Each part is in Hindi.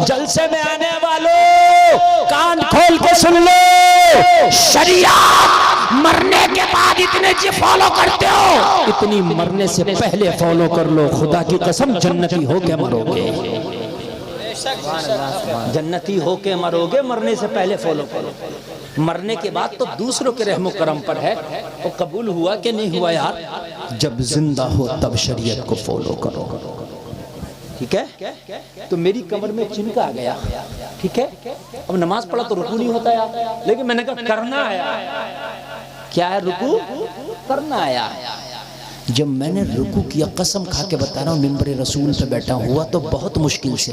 जलसे में आने वालों कान खोल के सुन लो, शरीयत मरने के बाद इतने जी फॉलो करते हो, इतनी मरने से पहले फॉलो कर लो। खुदा की कसम जन्नती होके मरोगे, जन्नती होके मरोगे, मरने से पहले फॉलो करो। मरने के बाद तो दूसरों के रहमो करम पर है। वो कबूल हुआ कि नहीं हुआ यार? जब जिंदा हो तब शरीयत को फॉलो करो, ठीक है? तो मेरी कमर में चिनका आ गया, ठीक है? अब नमाज पढ़ा तो रुकू नहीं होता यार, लेकिन मैंने कहा करना आया। क्या है? रुकू करना आया। जब मैंने रुकू किया, कसम खा के बता रहा हूँ, मिंबर रसूल पे बैठा हुआ तो बहुत मुश्किल से,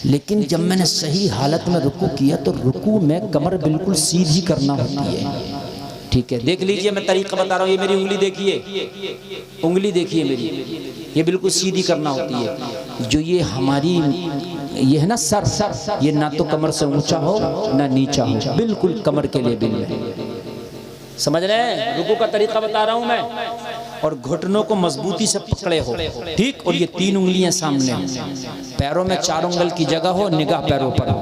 लेकिन जब मैंने सही हालत में रुकू किया तो रुकू में कमर बिल्कुल सीधी करना होती है, ठीक है? देख लीजिए, मैं तरीका बता रहा हूँ। ये मेरी उंगली देखिए, उंगली देखिए मेरी, ये बिल्कुल सीधी करना होती है। जो ये हमारी ये है ना सर, ये ना तो कमर से ऊंचा हो ना नीचा हो, बिल्कुल कमर के लिए बिल्कुल, समझ रहे हैं? रुकू का तरीका बता रहा हूं मैं। और घुटनों को मजबूती से पकड़े हो, ठीक? और ये 3 उंगलियां सामने हो, पैरों में 4 उंगल की जगह हो, निगाह पैरों पर हो,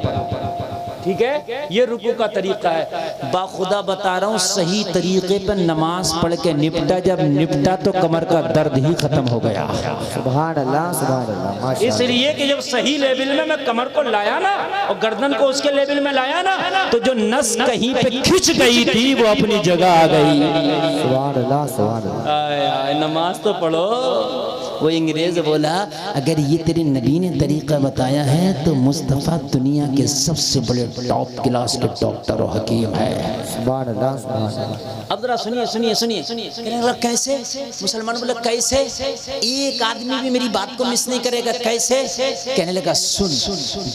ठीक है? ये रुकू का तरीका है। बाखुदा बता रहा हूँ, सही तरीके पर नमाज पढ़ के निपटा, जब निपटा तो कमर का दर्द ही खत्म हो गया। सुभान अल्लाह, सुभान अल्लाह, माशाअल्लाह। इसलिए कि जब सही लेवल में मैं कमर को लाया ना और गर्दन को उसके लेवल में लाया ना, तो जो नस कहीं पे खिंच गई थी वो अपनी जगह आ गई। सुभान अल्लाह, सुभान अल्लाह। नमाज तो पढ़ो। वो अंग्रेज बोला, अगर ये तेरे नबी ने तरीका बताया है तो मुस्तफ़ा दुनिया के सबसे बड़े टॉप क्लास के डॉक्टर और हकीम है। सुभान अल्लाह, सुभान अल्लाह। अब जरा सुनिए सुनिए सुनिए। कहने लगा कैसे? मुसलमान बोले कैसे? एक आदमी भी मेरी बात को मिस नहीं करेगा, कैसे? कहने लगा सुन,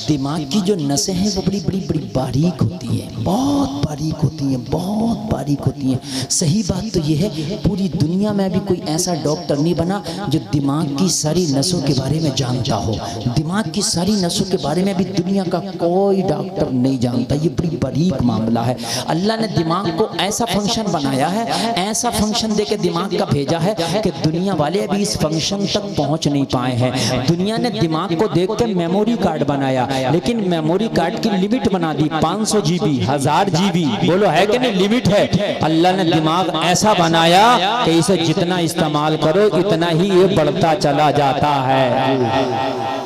दिमाग की जो नसें हैं वो बड़ी बड़ी बड़ी बारीक होती हैं, बहुत बारीक होती हैं, बहुत बारीक होती हैं। सही बात तो ये है, पूरी दुनिया में भी कोई ऐसा डॉक्टर नहीं बना जो दिमाग की सारी नसों के बारे में जानता हो। दिमाग की सारी नसों के बारे में भी दुनिया का कोई डॉक्टर नहीं जानता। ये बड़ी बारीक मामला है। अल्लाह ने दिमाग को ऐसा फंक्शन बनाया है, ऐसा फंक्शन देके दिमाग का भेजा है कि दुनिया वाले अभी इस फंक्शन तक पहुंच नहीं पाए हैं। दुनिया ने दिमाग को देख के मेमोरी कार्ड बनाया, लेकिन मेमोरी कार्ड की लिमिट बना दी 500 GB, 1000 GB। बोलो है कि नहीं? लिमिट है। अल्लाह ने दिमाग ऐसा बनाया कि इसे जितना इस्तेमाल करो इतना ही ये बढ़ता चला जाता है।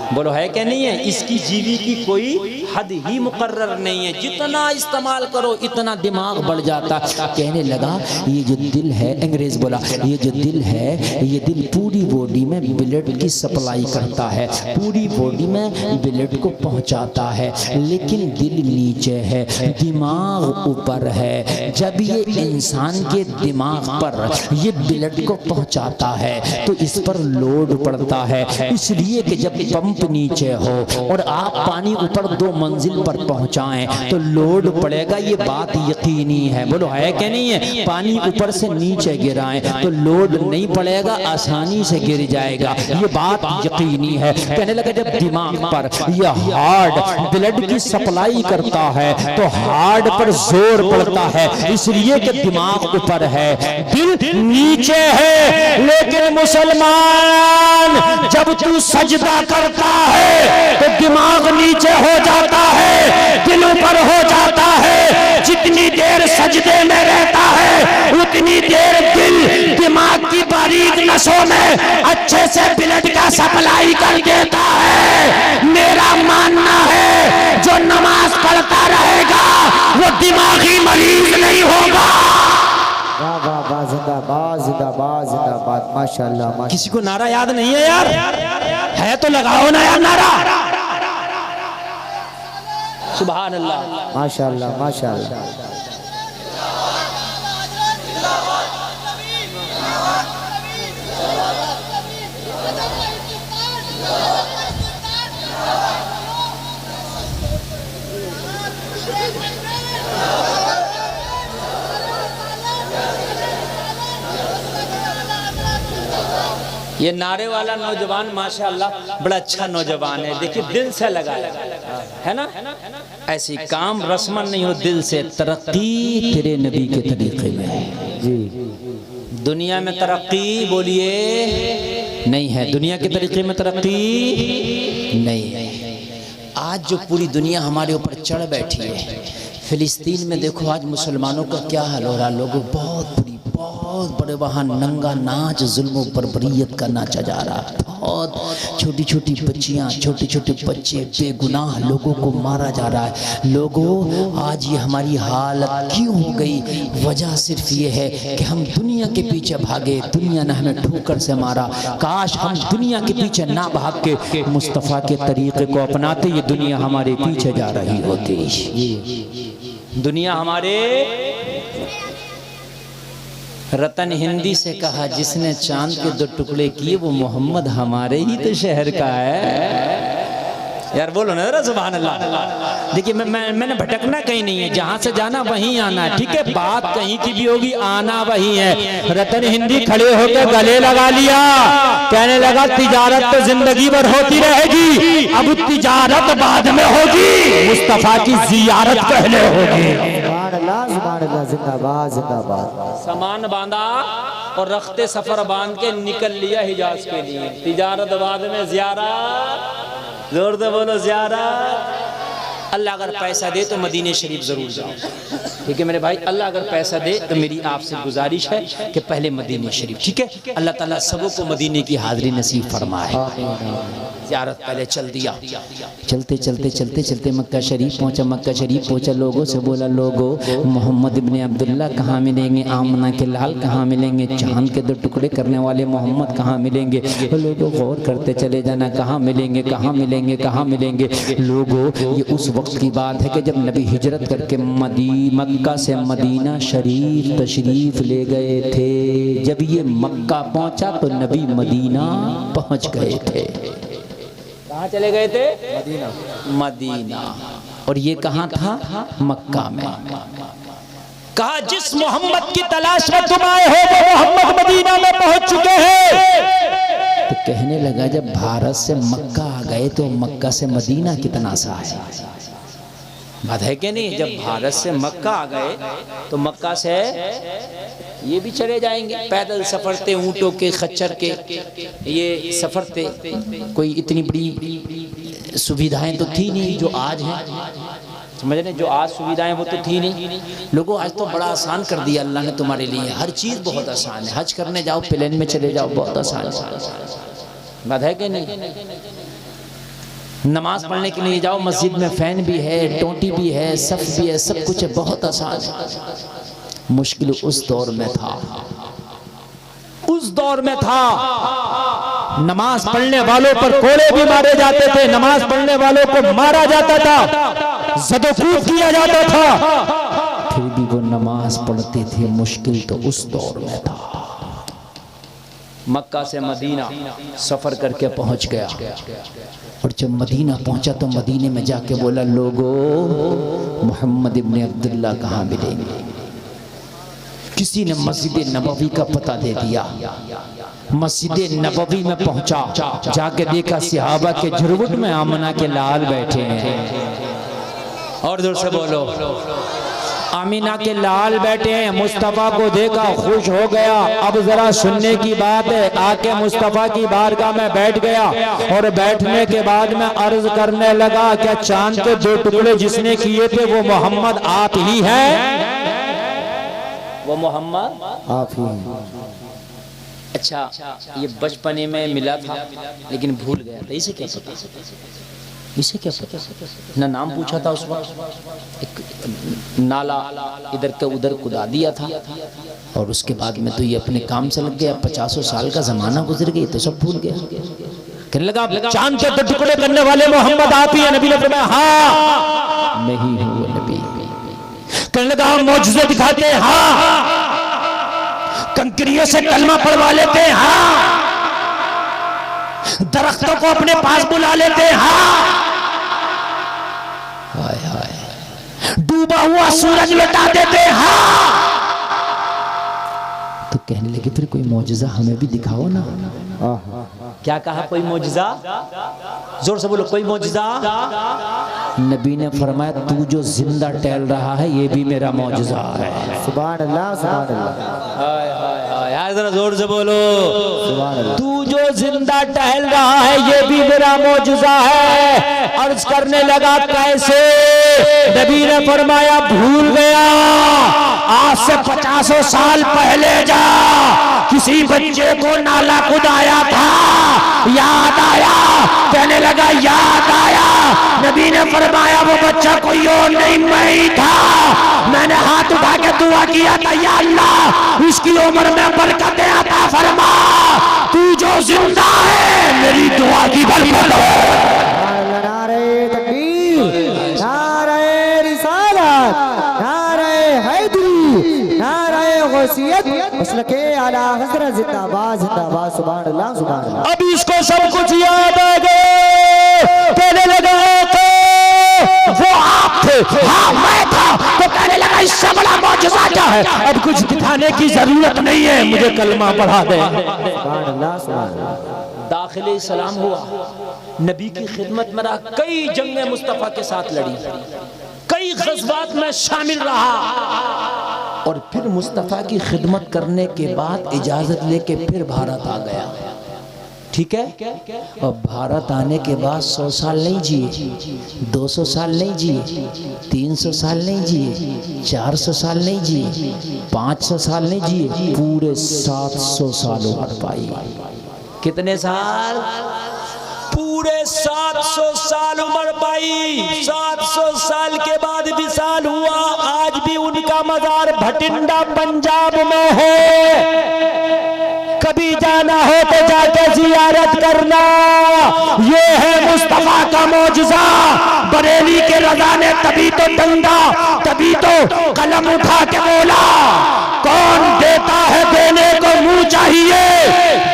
बोलो है क्या? नहीं है? इसकी जीवी की कोई हद ही मुकर्रर नहीं है, जितना इस्तेमाल करो इतना दिमाग बढ़ जाता। कहने लगा ये जो दिल है, अंग्रेज बोला ये जो दिल है, ये दिल पूरी बॉडी में ब्लड की सप्लाई करता है, पूरी बॉडी में ब्लड को पहुंचाता है, लेकिन दिल नीचे है, दिमाग ऊपर है। जब ये इंसान के दिमाग पर ये ब्लड को पहुंचाता है तो इस पर लोड पड़ता है, इसलिए कि जब पंप नीचे हो और आप पानी ऊपर 2 मंजिल पर पहुंचाएं तो लोड पड़ेगा। ये बात यकीनी है। बोलो है कि नहीं है? पानी ऊपर से नीचे गिराएं तो लोड नहीं पड़ेगा, आसानी से गिर जाएगा। ये बात यकीनी है। कहने लगा जब दिमाग पर यह हार्ट ब्लड की सप्लाई करता है तो हार्ट पर जोर पड़ता है, इसलिए कि दिमाग ऊपर है, दिल नीचे है। लेकिन मुसलमान जब तू सजदा करता है तो दिमाग नीचे हो जाता है, दिल ऊपर हो जाता है। जितनी देर सजदे में रहता है उतनी देर दिल दिमाग की बारीक नसों में अच्छे से ब्लड का सप्लाई कर देता है। मेरा मानना है जो नमाज पढ़ता रहेगा वो दिमागी मरीज नहीं होगा। वाह वाह वाह, जिंदाबाद जिंदाबाद जिंदाबाद, माशाअल्लाह माशाअल्लाह। किसी को नारा याद नहीं है यार? है तो लगाओ ना यार नारा। सुभान अल्लाह, माशाअल्लाह माशाअल्लाह। ये नारे वाला नौजवान माशाअल्लाह बड़ा अच्छा नौजवान है। देखिए दिल से लगा है ना? ऐसी काम रस्मन नहीं हो, दिल से। तरक्की तेरे नबी के तरीके में जी। दुनिया में तरक्की बोलिए नहीं है, दुनिया के तरीके में तरक्की नहीं है। आज जो पूरी दुनिया हमारे ऊपर चढ़ बैठी है, फिलिस्तीन में देखो आज मुसलमानों का क्या हाल हो रहा। लोगों बहुत बड़े वहाँ नंगा नाच जुल्म बर्बरियत का नाचा जा रहा है। बहुत छोटी छोटी बच्चियाँ, छोटे छोटे बच्चे बेगुनाह लोगों को मारा जा रहा है। लोगों आज ये हमारी हालत क्यों हो गई? वजह सिर्फ ये है कि हम दुनिया के पीछे भागे, दुनिया ने हमें ठोकर से मारा। काश हम दुनिया के पीछे ना भाग के मुस्तफ़ा के तरीक़े को अपनाते, ये दुनिया हमारे पीछे जा रही होती। दुनिया हमारे रतन हिंदी से कहा, जिसने चांद के 2 टुकड़े किए वो मोहम्मद हमारे ही तो शहर का है। यार बोलो ना जरा सुभान अल्लाह। देखिए मैंने भटकना कहीं नहीं है, जहां से जाना वहीं आना है, ठीक है। बात कहीं की भी होगी, आना वहीं है। रतन हिंदी खड़े होकर गले लगा लिया, कहने लगा तिजारत तो जिंदगी भर होती रहेगी, अब तिजारत बाद में होगी, मुस्तफा की जियारत पहले होगी। जिंदाबाद जिंदाबाद। सामान बांधा और रखते सफर बांध के निकल लिया हिजाज के लिए। तिजारत बाद में ज़ियारत, जोर से बोलो ज़ियारत। अल्लाह अगर पैसा दे तो मदीने शरीफ ज़रूर जाओ, ठीक है मेरे भाई। अल्लाह अगर पैसा दे तो मेरी आपसे गुजारिश है कि पहले मदीने शरीफ, ठीक है। अल्लाह ताला सबों को मदीने की हाज़िरी नसीब फरमाए। ज़ियारत पहले चल दिया, चलते चलते चलते चलते मक्का शरीफ पहुँचा। मक्का शरीफ पहुँचा, लोगों से बोला, लोगों मोहम्मद इब्ने अब्दुल्ला कहाँ मिलेंगे? आमना के लाल कहाँ मिलेंगे? चांद के 2 टुकड़े करने वाले मोहम्मद कहाँ मिलेंगे? लोगों गौर करते चले जाना, कहाँ मिलेंगे, कहाँ मिलेंगे, कहाँ मिलेंगे। लोगों ये उस वक्त की बात है कि जब नबी हिजरत करके मक्का से मदीना शरीफ तशरीफ ले गए थे। जब ये मक्का पहुंचा तो नबी मदीना पहुंच गए थे। कहाँ चले गए थे? मदीना। और ये कहाँ था? मक्का में। कहा जिस मोहम्मद की तलाश में तुम आए हो वो मोहम्मद मदीना में पहुंच चुके हैं। तो कहने लगा जब भारत से मक्का आ गए तो मक्का से मदीना कितना सा है? बात है कि नहीं? जब भारत से मक्का आ गए तो मक्का से ये भी चले जाएंगे। पैदल सफर थे, ऊँटों के, खच्चर के ये सफर थे। कोई इतनी बड़ी सुविधाएं तो थी नहीं जो आज हैं, समझ रहे? जो आज सुविधाएं वो तो थी नहीं। लोगों आज तो बड़ा आसान कर दिया अल्लाह ने तुम्हारे लिए। हर चीज़ बहुत आसान है। हज करने जाओ प्लेन में चले जाओ, बहुत आसान है। बात है कि नहीं? नमाज पढ़ने के लिए जाओ, मस्जिद में फैन भी है, टोटी भी है, सफ भी है, सब कुछ है, बहुत आसान है। मुश्किल उस दौर में था, उस दौर में था। नमाज पढ़ने वालों पर कोड़े भी मारे जाते थे, नमाज पढ़ने वालों को मारा जाता था, ज़दोकूब किया जाता था, फिर भी वो नमाज पढ़ते थे। मुश्किल तो उस दौर में था। मक्का से मदीना सफर करके पहुंच गया। और जब मदीना पहुंचा तो मदीने में जाके बोला, लोगों मोहम्मद इब्ने अब्दुल्ला कहाँ मिलेंगे? किसी ने मस्जिद नबवी का पता दे दिया। मस्जिद नबवी में पहुंचा, जाके देखा सहाबा के झुरमुट में आमना के लाल बैठे हैं। और जोर से बोलो, आमीना के लाल बैठे हैं। मुस्तफ़ा को देखा, खुश हो गया। अब जरा सुनने की बात है। आके मुस्तफ़ा की बारगाह में बैठ गया और बैठने के बाद में अर्ज करने लगा, क्या चांद के 2 टुकड़े जिसने किए थे वो मोहम्मद आप ही हैं? वो मोहम्मद आप ही हैं। अच्छा, ये बचपने में मिला था लेकिन भूल गया था। इसे क्या पता? इसे क्या पता? ना नाम पूछा था उस वक्त। एक नाला इधर के उधर कुदा दिया था और उसके बाद में तो ये अपने काम से लग गया। 50 साल का जमाना गुजर गया तो सब भूल गया। कहने लगा चांद के 2 टुकड़े करने वाले मोहम्मद आप ही हैं? नबी ने फरमाया हाँ मैं ही हूँ वो नबी। कहने लगा हम मौजूज़े दिखाते हैं? हाँ। कंकरियों से कलमा पढ़वा लेते हैं? हाँ। दरख्तों को अपने पास बुला लेते हैं? हाँ। हाय हाय। डूबा हुआ सूरज लौटा देते हैं? हाँ। तो कहने लगे फिर कोई मौजज़ा हमें भी दिखाओ ना। क्या कहा? कोई मौजज़ा? जोर से बोलो, कोई मौजज़ा? नबी ने फरमाया तू जो जिंदा टहल रहा है ये भी मेरा मौजज़ा है। सुभान अल्लाह, सुभान अल्लाह। हाय हाय हाय। यार जरा जोर से बोलो। सुभान अल्लाह। तू जो जिंदा टहल रहा है ये भी मेरा मौजूदा है। अर्ज करने लगा कैसे? नबी ने फरमाया भूल गया, आज से 50 साल पहले जा किसी बच्चे को नाला कुदाया था, याद आया? कहने लगा याद आया। नबी ने फरमाया वो बच्चा कोई और नहीं मैं ही था। मैंने हाथ उठा के दुआ किया था, या अल्लाह इसकी उम्र में बरकत अता फरमा। तू जो जिंदा है मेरी दुआ की बरकत है। नारे तकबीर, नारे रिसालत, नारे हैदरी, नारे गौसियत, मसलके आला हज़रत जिंदाबाद जिंदाबाद। सुभान अल्लाह सुभान अल्लाह। अब इसको सब कुछ याद आ गए। कहने लगा वो आप थे, हाँ मैं था। तो कहने लगा इससे बड़ा मौजूदा क्या है? अब कुछ दिखाने की जरूरत नहीं है, मुझे कलमा पढ़ा दे। सुभान अल्लाह सुभान अल्लाह। दाखिले इस्लाम हुआ, नबी की खिदमत में रहा, कई जंगें मुस्तफा के साथ लड़ी, कई गज़वात में शामिल रहा और फिर मुस्तफा की खिदमत करने के बाद इजाजत लेके फिर भारत आ गया। ठीक है। और भारत आने के बाद 100 साल नहीं जिए, 200 साल नहीं जिए, 300 साल नहीं जिए, 400 साल नहीं जिए, 500 साल नहीं जिए, पूरे 700 साल उम्र पाई। कितने साल? पूरे 700 साल उम्र पाई। 700 साल के बाद विशाल हुआ। आज भी उनका मजार भटिंडा पंजाब में है। कभी जाना हो तो जाके जियारत करना। ये है मुस्तफा का मौजज़ा। बरेली के रज़ा ने तभी तो डंडा, तभी तो कलम उठा के बोला, कौन देता है देने को मुंह चाहिए,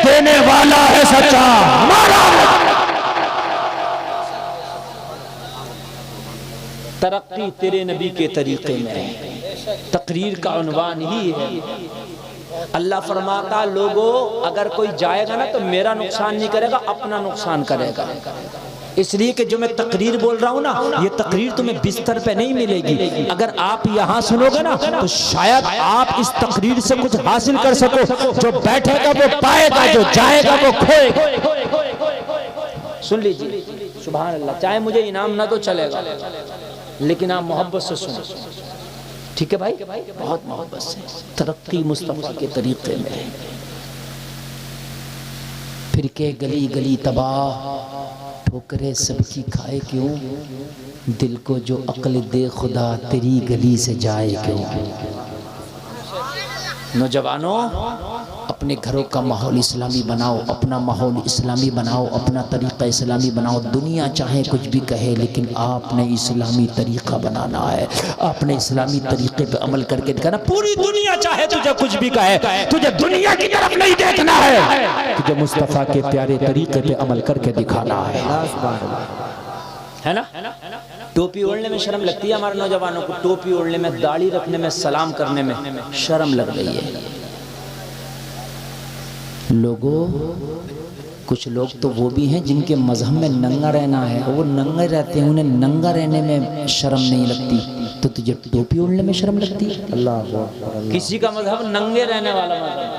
देने वाला है सच्चा। मारा तरक्की तेरे नबी के तरीके में। तकरीर का उन्वान ही है। अल्लाह फरमाता लोगों अगर कोई जाएगा ना तो मेरा नुकसान नहीं करेगा, अपना नुकसान करेगा। इसलिए कि जो मैं तकरीर बोल रहा हूँ ना, ये तकरीर तुम्हें बिस्तर पे नहीं मिलेगी। अगर आप यहाँ सुनोगे ना तो शायद आप इस तकरीर से कुछ हासिल कर सको। जो बैठेगा वो पाएगा, जो जाएगा वो खोएगा। सुन लीजिए, सुभान अल्लाह। चाहे मुझे इनाम ना तो चलेगा, लेकिन आप मोहब्बत से सुनो। ठीक है भाई, बहुत मोहब्बत से। तरक्की मुस्तफा के तरीके में। फिर के गली गली तबाह, ठोकरे सबकी खाए क्यों, दिल को जो अक्ल दे खुदा तेरी गली से जाए क्यों। नौजवानों अपने घरों का माहौल इस्लामी बनाओ, अपना माहौल इस्लामी बनाओ, अपना तरीक़ा इस्लामी बनाओ। दुनिया चाहे कुछ भी कहे, लेकिन आपने इस्लामी तरीक़ा बनाना है। आपने इस्लामी तरीक़े पे अमल करके दिखाना। पूरी दुनिया चाहे तुझे कुछ भी कहे, तुझे दुनिया की तरफ नहीं देखना है, तुझे मुस्तफ़ा के प्यारे तरीक़े पे अमल करके दिखाना है ना। टोपी ओढ़ने में शर्म लगती है हमारे नौजवानों को। टोपी ओढ़ने में, दाढ़ी रखने में, सलाम करने में शर्म लग रही है लोगों। कुछ लोग तो वो भी हैं जिनके मजहब में नंगा रहना है, वो नंगे रहते हैं, उन्हें नंगा रहने में शर्म नहीं लगती, तो तुझे टोपी ओढ़ने में शर्म लगती है। अल्लाह। किसी का मजहब नंगे रहने वाला मजहब,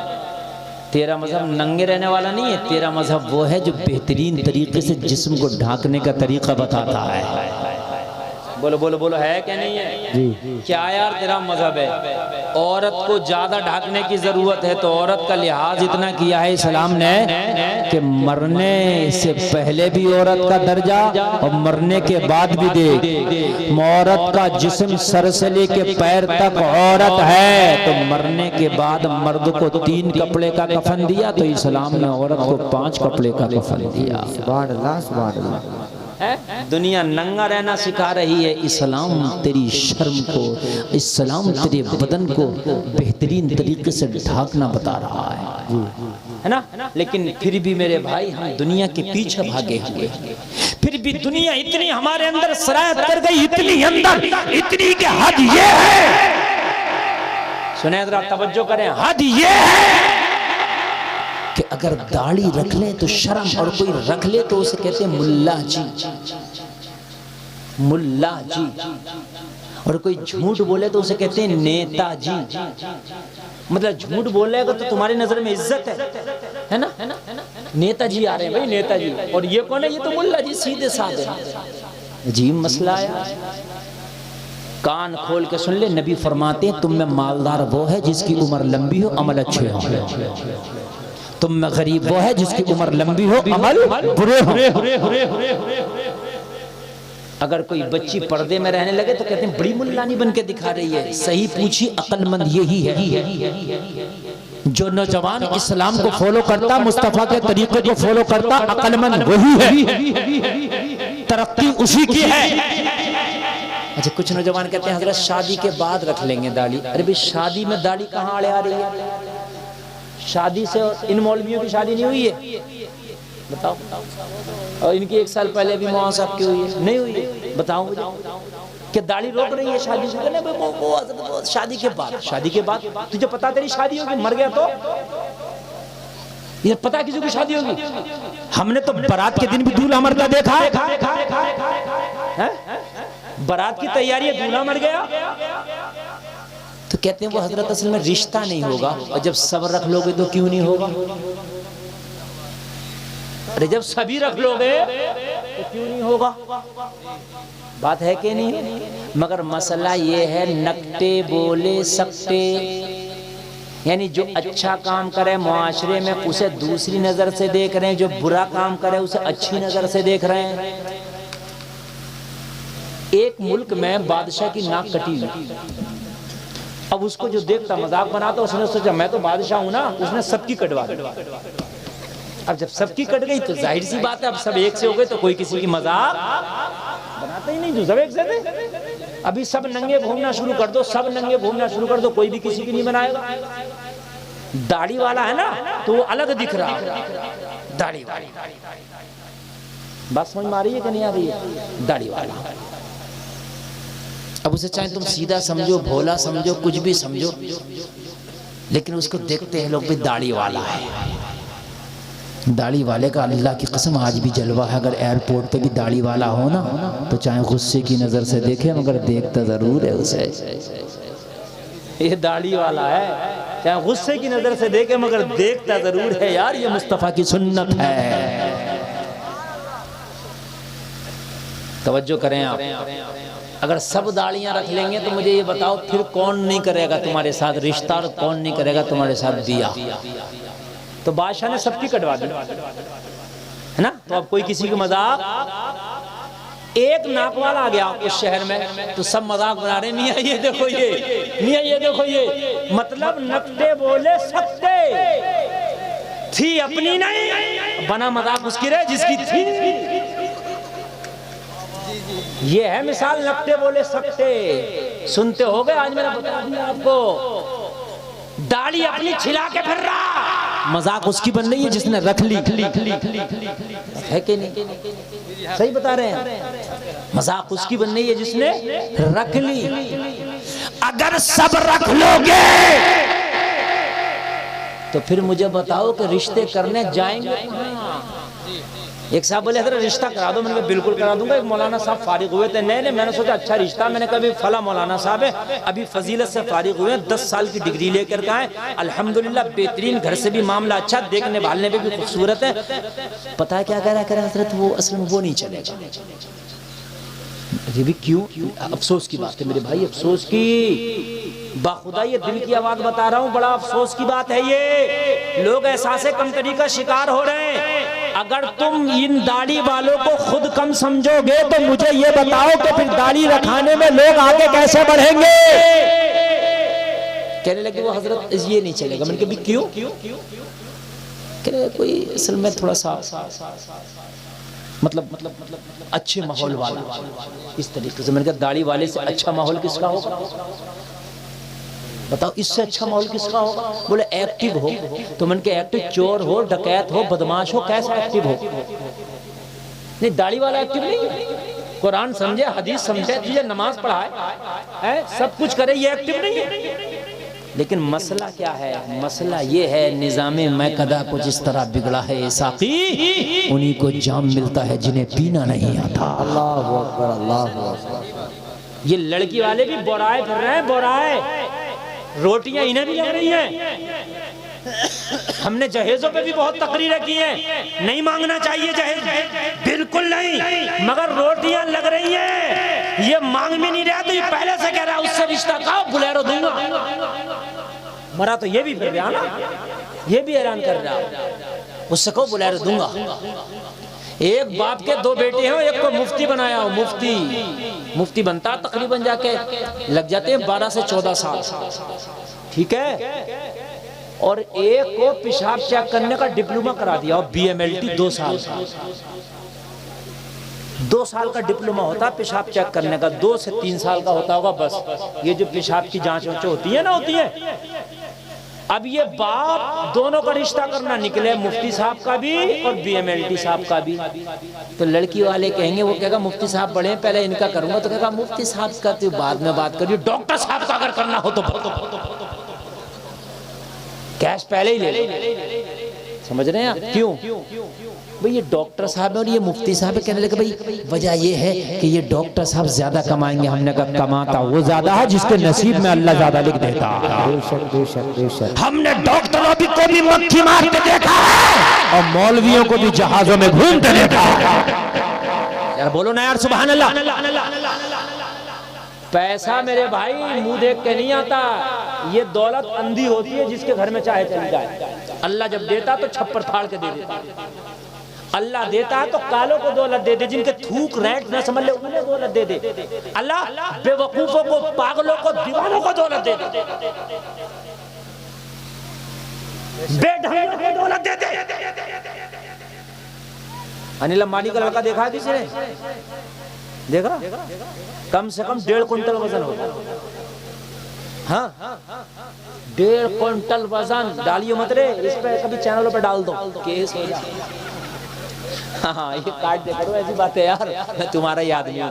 तेरा मजहब नंगे रहने वाला नहीं है। तेरा मजहब वो है जो बेहतरीन तरीके से जिस्म को ढांकने का तरीका बताता है। बोलो बोलो बोलो, है क्या नहीं है? जी। क्या यार तेरा मजहब है औरत को ज्यादा ढांकने की जरूरत है, तो औरत का लिहाज इतना किया है इस्लाम ने कि मरने से पहले भी औरत का दर्जा और मरने के बाद भी दे। औरत का जिस्म सर से लेके पैर तक औरत है, तो मरने के बाद मर्द को 3 कपड़े का कफन दिया, तो इस्लाम ने औरत को 5 कपड़े का कफन दिया। सुभान अल्लाह सुभान अल्लाह। दुनिया नंगा रहना सिखा रही है, इस्लाम तेरी शर्म को, इस्लाम तेरे बदन को बेहतरीन तरीके से ढांकना बता रहा है ना। लेकिन फिर भी मेरे भाई हम दुनिया के पीछे भागे हुए, फिर भी दुनिया इतनी हमारे अंदर सरायत कर गई, इतनी अंदर, इतनी के हद ये है। सुने जरा, तवज्जो करें, हद ये है कि अगर दाढ़ी रख ले तो शर्म, और कोई रख ले तो उसे कहते हैं मुल्ला जी। मुल्ला जी, और कोई झूठ बोले तो उसे कहते हैं नेताजी। मतलब झूठ बोलेगा तो तुम्हारी नजर में इज्जत है ना? नेताजी आ रहे हैं भाई, नेताजी। और ये कौन है? ये तो मुल्ला जी, सीधे साधे। अजीब मसला आया। कान खोल के सुन ले, नबी फरमाते हैं तुम में मालदार वो है जिसकी उम्र लंबी हो, अमल अच्छे हो। तुम में गरीब वो है जिसकी उम्र लंबी हो, अमल बुरे हो। अगर कोई बच्ची पर्दे में रहने लगे तो कहते हैं बड़ी मुल्लानी बन के दिखा रही है। सही पूछी, अक्लमंद यही है जो नौजवान इस्लाम को फॉलो करता, मुस्तफा के तरीके को फॉलो करता, अक्लमंद वही है, तरक्की उसी की है। अच्छा, कुछ नौजवान कहते हैं हजरत शादी के बाद रख लेंगे दाढ़ी। अरे भाई, शादी में दाढ़ी कहाँ आड़े आ रही है? शादी से इन मौलवियों की शादी नहीं हुई है, बताओ। और इनकी 1 साल पहले भी मौलाना साहब की हुई है, नहीं हुई है? बताओ मुझे कि दाढ़ी रोक रही है शादी से? वो शादी के बाद, शादी के बाद तुझे पता तेरी शादी होगी, मर गया तो ये पता किसी की शादी होगी? हमने तो बारात के दिन भी दूल्हा मरता देखा है। बारात की तैयारी है, दूल्हा मर गया। तो कहते हैं वो हजरत असल में रिश्ता नहीं होगा, और जब सब्र रख लोगे तो क्यों नहीं होगा? अरे जब सभी रख लोगे तो क्यों नहीं होगा? बात है कि नहीं? मगर मसला ये है, नकटे बोले सकते, यानी जो अच्छा काम करे मुआशरे में उसे दूसरी नजर से देख रहे हैं, जो बुरा काम करे उसे अच्छी नजर से देख रहे हैं। एक मुल्क में बादशाह की नाक कटी हुई। अब उसको जो देखता मजाक बनाता, उसने सोचा मैं तो बादशाह हूं ना, उसने सबकी कटवा दी। अब जब सबकी कट गई तो जाहिर सी बात है, अब सब एक से हो गए तो कोई किसी की मजाक बनाता ही नहीं, जो सब एक से थे। अभी सब नंगे घूमना शुरू कर दो, सब नंगे घूमना शुरू कर दो, कोई भी किसी की नहीं बनाएगा। दाढ़ी वाला है ना तो वो अलग दिख रहा है, दाढ़ी वाला। बात समझ में आ रही है कि नहीं आ रही है? दाढ़ी वाला। अब उसे चाहे तुम सीधा समझो, भोला समझो, कुछ भी समझो, लेकिन उसको देखते हैं लोग भी दाढ़ी वाला है। दाढ़ी वाले का अल्लाह की कसम आज भी जलवा है। अगर एयरपोर्ट पे भी दाढ़ी वाला हो ना तो चाहे गुस्से की नज़र से देखे, मगर देखता ज़रूर है उसे। ये दाढ़ी वाला है, चाहे गुस्से की नज़र से देखे मगर देखता ज़रूर है। यार ये मुस्तफ़ा की सुन्नत है। तवज्जो करें आप। अगर सब दाढ़ियां रख लेंगे तो मुझे ये बताओ फिर कौन नहीं करेगा तुम्हारे साथ रिश्ता, और कौन नहीं करेगा तुम्हारे साथ दिया? तो बादशाह ने सबकी कटवा दी है ना। तो अब कोई किसी की मजाक, एक नाक वाला आ गया उस शहर में तो सब मजाक बना रहे, मियां ये देखो ये, मियां ये देखो ये। मतलब नकटे बोले सकते थी अपनी नहीं, बना मजाक उसकी रहे जिसकी थी। ये है मिसाल, नकटे बोले सकते। सुनते हो गए, आज मैंने बता दिया आपको। दाढ़ी अपनी छिला के फिर रहा, मजाक उसकी बन रही है जिसने रख ली। है कि नहीं? सही बता रहे हैं, मजाक उसकी बन रही है जिसने रख ली। अगर सब रख लोगे तो फिर मुझे बताओ कि रिश्ते करने जाएंगे। एक साहब बोले हजरत रिश्ता करा दो, मैंने बिल्कुल करा दूंगा। एक मौलाना साहब फारिग हुए थे, नए मैंने सोचा अच्छा रिश्ता, मैंने कहा फला मौलाना साहब है, अभी फजीलत से फारिग हुए, 10 साल की डिग्री लेकर के आए, अल्हम्दुलिल्लाह बेहतरीन, घर से भी मामला अच्छा, देखने भालने में भी खूबसूरत है। पता है क्या कह रहा है हजरत? वो असल में वो नहीं चलेगा। ये भी क्यों? अफसोस की बात है मेरे भाई, अफसोस की, बाखुदा ये दिल की आवाज बता रहा हूँ, बड़ा अफसोस की बात है। ये लोग एहसास कमतरी का शिकार हो रहे हैं। अगर तुम इन दाढ़ी वालों को खुद कम समझोगे तो मुझे ये बताओ कि फिर दाढ़ी रखाने में लोग आगे कैसे बढ़ेंगे? कहने लगे वो हजरत ये नहीं चलेगा। मैंने कहा क्यों? कहने कोई असल में थोड़ा सा मतलब अच्छे माहौल वाला, इस तरीके से। मैंने कहा दाढ़ी वाले से अच्छा माहौल किसका होगा? बताओ, इससे अच्छा माहौल किसका होगा? बोले एक्टिव हो। तो मैंने कहा एक्टिव चोर हो, डकैत हो, बदमाश हो, कैसा एक्टिव हो? नहीं, दाढ़ी वाला एक्टिव नहीं। कुरान समझे, हदीस समझे, तुझे नमाज पढ़ाए है, सब कुछ करे, ये एक्टिव नहीं है। लेकिन मसला क्या है? मसला ये है निज़ामे मैकदा कुछ इस तरह बिगड़ा है साकी, उन्हीं को जाम मिलता है जिन्हें पीना नहीं आता। अल्लाह अकबर, अल्लाह अकबर। ये लड़की वाले भी बोराए फिर रहे हैं, बोराए। रोटियां इन्हें भी लग रही हैं। हमने जहेजों पे भी बहुत तकरीरें की हैं, नहीं मांगना चाहिए जहेज, बिल्कुल नहीं, मगर रोटियां लग रही हैं, ये मांग भी नहीं रहा तो ये पहले से कह रहा है उससे रिश्ता कहो, बुलेरो दूंगा। मरा तो ये भी फिर रहा ना, ये भी हैरान कर रहा, उससे कहो बुलेरो दूंगा। एक बाप के दो बेटे हैं, एक को मुफ्ती बनाया हो, मुफ्ती बनता तकरीबन जाके लग जाते हैं 12 से 14 साल, ठीक है। और एक को पेशाब चेक करने का डिप्लोमा करा दिया और BMLT 2 साल का, 2 साल का डिप्लोमा होता है पेशाब चेक करने का, 2 से 3 साल का होता होगा बस। ये जो पेशाब की जांच होती है ना, होती है। अब ये बाप दोनों का रिश्ता करना निकले, मुफ्ती साहब का भी और BMLT साहब का भी। तो लड़की वाले कहेंगे, वो कहेगा मुफ्ती साहब बड़े हैं, पहले इनका करूंगा, तो कहेगा मुफ्ती साहब का तो बाद में बात करिए, डॉक्टर साहब का अगर करना हो तो कैश पहले ही ले लो। समझ रहे हैं आप? क्यों भाई? ये डॉक्टर साहब है और ये मुफ्ती साहब है। कहने लगे भाई वजह ये है कि ये डॉक्टर साहब ज्यादा कमाएंगे। हमने कहा कमाता वो ज्यादा है जिसके नसीब में अल्लाह ज्यादा लिख देता है। बेशक बेशक बेशक। हमने डॉक्टरों को भी मक्खी मारते देखा है और मौलवियों को भी जहाजों में घूमते देखा है। यार बोलो ना यार, सुभान अल्लाह। पैसा मेरे भाई मुंह देख के नहीं आता, ये दौलत अंधी होती है जिसके घर में चाहे चली जाए। अल्लाह जब देता तो छप्पर फाड़ के दे देता, अल्लाह देता है तो कालों को दौलत दे दे, जिनके थूक रैट न समझ ले उन्हें दौलत दे दे। अल्लाह बेवकूफों को, पागलों को, दीवानों को दौलत दे दे, बेढंगों को दौलत दे दे। अनिल अंबानी का लड़का देखा है किसी ने? देखा? कम से कम 1.5 कुंटल वजन होगा। हाँ, 1.5 कुंटल वजन। डालियो मत रे, इस पे कभी चैनलों पे डाल दो, केस हो जाए। हाँ, ये काट दे करो, ऐसी बात है यार, मैं तुम्हारा ही आदमी हूं।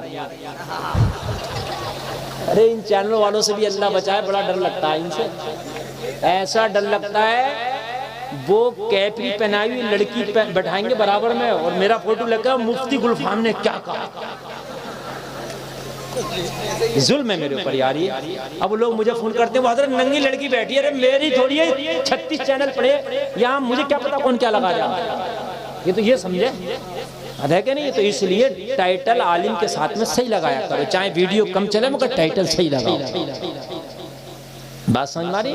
अरे इन चैनलों वालों से भी अल्लाह बचाए, बड़ा डर लगता है इनसे। ऐसा डर लगता है वो कैपरी पहनाई हुई लड़की बैठाएंगे बराबर में और मेरा फोटो लगा, मुफ्ती गुलफाम ने क्या कहा। जुल्म है मेरे ऊपर यार ये। अब लोग मुझे फोन करते हैं, हजरत नंगी लड़की बैठी है। अरे मेरी थोड़ी है, 36 चैनल पड़े यहाँ, मुझे क्या पता कौन क्या लगा रहा। ये तो ये समझे है कि नहीं? तो इसलिए टाइटल आलिम के साथ में सही लगाया करो, चाहे वीडियो कम चले मगर टाइटल सही लगाओ। बात समझ मारी?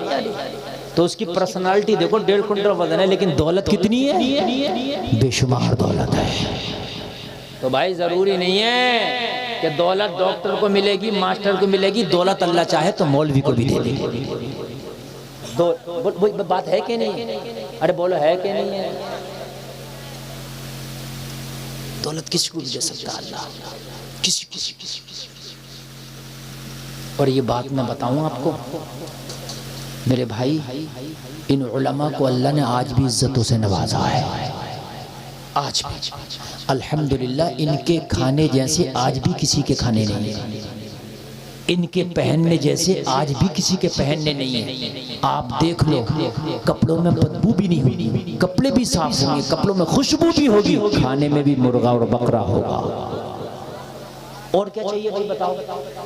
तो उसकी पर्सनालिटी देखो, 1.5 कुंटल वजन है, लेकिन दौलत कितनी है? बेशुमार दौलत है। तो भाई जरूरी नहीं है कि दौलत डॉक्टर को मिलेगी, मास्टर को मिलेगी। दौलत अल्लाह चाहे तो मौलवी को भी दे देगी। बात है कि नहीं? अरे बोलो है कि नहीं है? दौलत किसी को भी दे सकता अल्लाह, किसी। और ये बात मैं बताऊं आपको मेरे भाई, इन उलमा को अल्लाह ने आज भी इज्जतों से नवाजा है। आज भी अल्हम्दुलिल्लाह, इनके खाने जैसे आज भी किसी के खाने नहीं है, इनके पहनने जैसे आज भी किसी के पहनने नहीं है। आप देख लो, कपड़ों में बदबू भी नहीं होगी, कपड़े भी साफ होंगे, कपड़ों में खुशबू भी होगी, खाने में भी मुर्गा और बकरा होगा। और क्या चाहिए भाई?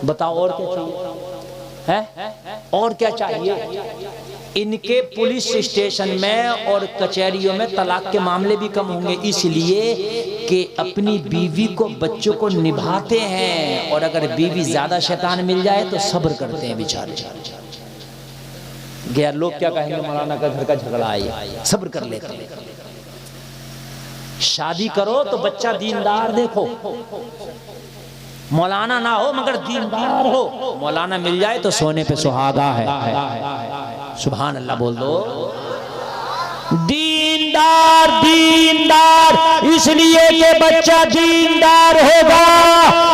बताओ और क्या चाहिए है? और क्या चाहिए? इनके पुलिस स्टेशन में और कचहरियों में तलाक के मामले भी कम होंगे, इसलिए कि अपनी बीवी को, बच्चों को निभाते हैं। और अगर बीवी ज्यादा शैतान मिल जाए तो सब्र करते हैं बेचारे। गैर लोग क्या कहेंगे, मौलाना का घर का झगड़ा है, सब्र कर लेते हैं। शादी करो तो बच्चा दीनदार देखो, मौलाना ना हो मगर दीनदार हो। मौलाना मिल जाए तो सोने पे सुहागा है। सुभान अल्लाह बोल दो। दीनदार इसलिए कि बच्चा दीनदार होगा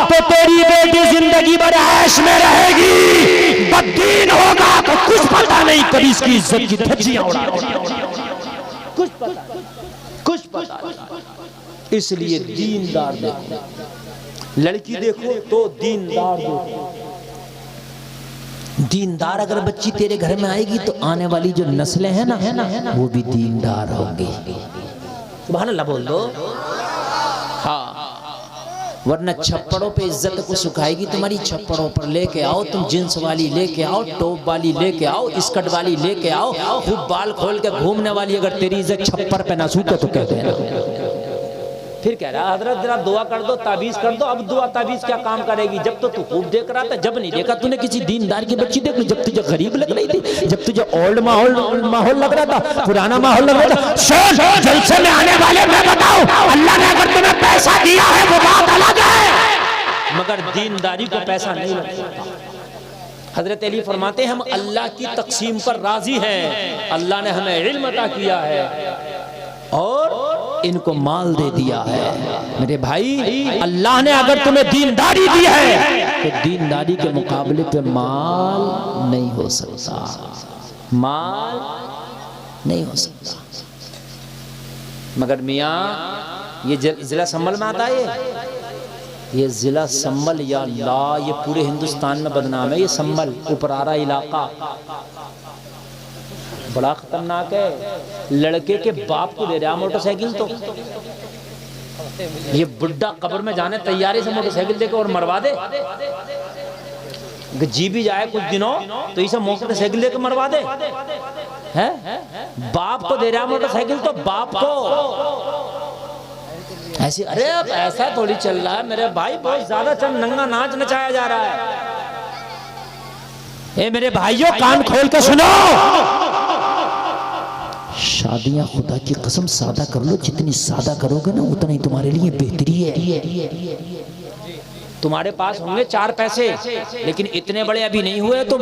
तो तेरी बेटी जिंदगी भर ऐश में रहेगी। बददीन होगा तो कुछ पता नहीं, कभी इसकी इज्जत की धज्जियां उड़ा कुछ पता। इसलिए दीनदार देखो, लड़की देखो तो दीनदार देखो, दीनदार अगर बच्ची तेरे घर में आएगी तो आने वाली जो नस्लें हैं ना वो भी दीनदार होंगी। सुभान अल्लाह बोल दो। हाँ, वरना छप्पड़ों पे इज्जत को सुखाएगी तुम्हारी। छप्पड़ों पर लेके आओ, तुम जींस वाली लेके आओ, टॉप वाली लेके आओ, स्कर्ट वाली लेके आओ, खूब बाल खोल के घूमने वाली अगर तेरी इज्जत छप्पर पे ना सूखे तो कहते हैं ना। फिर कह रहा हजरत जरा दुआ कर दो, ताबीज कर दो। अब दुआ ताबीज क्या काम करेगी? जब तो तू खूब देख रहा था, जब नहीं देखा तूने किसी दीनदार की बच्ची देख ली। जब तुझे गरीब लग रही थी, जब तुझे ओल्ड माहौल लग रहा था, पुराना माहौल लग रहा था। जलसे में आने वाले मैं बताऊं, अल्लाह ने अगर तुम्हें पैसा दिया है वो बात अलग है, मगर दीनदारी को पैसा नहीं लग सकता। हजरत अली फरमाते हैं हम अल्लाह की तकसीम पर राजी हैं। अल्लाह ने हमें इल्म अता किया है और इनको माल दे दिया है। मेरे भाई, अल्लाह ने अगर तुम्हें दीनदारी दी है तो दीनदारी के मुकाबले पे माल नहीं हो सकता, माल नहीं हो सकता। मगर मियाँ ये जिला संभल में आता है, ये जिला संभल या ला ये पूरे हिंदुस्तान में बदनाम है। ये संभल उपरारा इलाका बड़ा खतरनाक है। लड़के के बाप को दे रहा मोटरसाइकिल, तो ये बुड्ढा कब्र में जाने तैयारी से मोटरसाइकिल देकर और मरवा दे। जी भी जाए कुछ दिनों तो इसे मोटरसाइकिल देकर मरवा दे। है बाप को दे रहा मोटरसाइकिल, तो बाप को ऐसी। अरे अब ऐसा थोड़ी चल रहा है मेरे भाई, बहुत ज्यादा चंद नंगा नाच नचाया जा रहा है। ए मेरे भाइयों, कान खोल के सुनो। शादियां खुदा की कसम सादा कर लो, जितनी सादा करोगे ना उतना ही तुम्हारे लिए बेहतरी है। तुम्हारे पास होंगे 4 पैसे, लेकिन इतने बड़े अभी नहीं हुए तुम।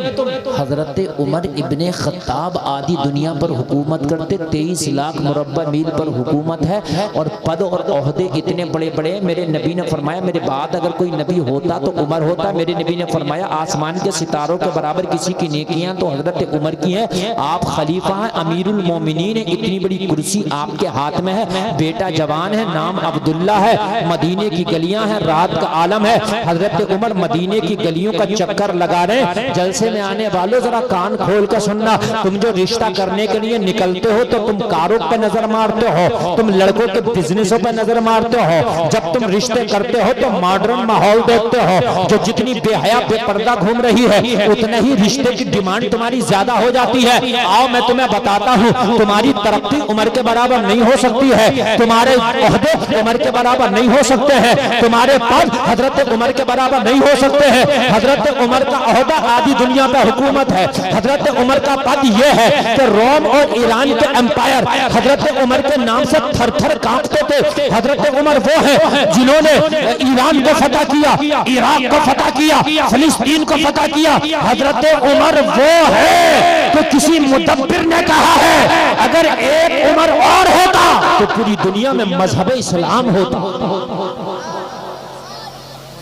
हजरत उमर इब्ने खत्ताब आदि दुनिया पर हुकूमत करते, 23 लाख मुरब्बा मील पर हुकूमत है और पद और ओहदे इतने बड़े बड़े। मेरे नबी ने फरमाया मेरे बाद अगर कोई नबी होता तो उमर होता। मेरे नबी ने फरमाया आसमान के सितारों के बराबर किसी की नेकियां तो हजरत उमर की है। आप खलीफा हैं, अमीरुल मोमिनीन है, इतनी बड़ी कुर्सी आपके हाथ में है। बेटा जवान है, नाम अब्दुल्ला है, मदीने की गलियां हैं, रात का आलम है। हजरत उमर मदीने की गलियों का चक्कर लगा रहे। जलसे में आने वालों जरा कान खोल कर सुनना। तुम जो रिश्ता करने के लिए निकलते हो तो तुम कारों पे नजर मारते हो, तुम लड़कों के बिजनेसों पे नजर मारते हो। जब तुम रिश्ते करते हो तो मॉडर्न माहौल देखते हो। जो जितनी बेहया बेपर्दा घूम रही है उतना ही रिश्ते की डिमांड तुम्हारी ज्यादा हो जाती है। आओ मैं तुम्हें बताता हूँ, तुम्हारी तरक्की उम्र के बराबर नहीं हो सकती है, तुम्हारे ओहदे उम्र के बराबर नहीं हो सकते हैं, तुम्हारे पद हजरत उमर के बराबर नहीं हो सकते हैं। हजरत उमर का ओहदा आदि दुनिया पे हुकूमत है। हजरत उमर का पद यह है कि रोम और ईरान के एम्पायर हजरत उमर के नाम से थर थर कांपते थे। हजरत उमर वो है जिन्होंने ईरान को फतह किया, इराक को फतह किया, फिलिस्तीन को फतह किया। हजरत उमर वो है तो किसी मुदब्बिर ने कहा है अगर एक उमर और होता तो पूरी दुनिया में मजहब इस्लाम होता।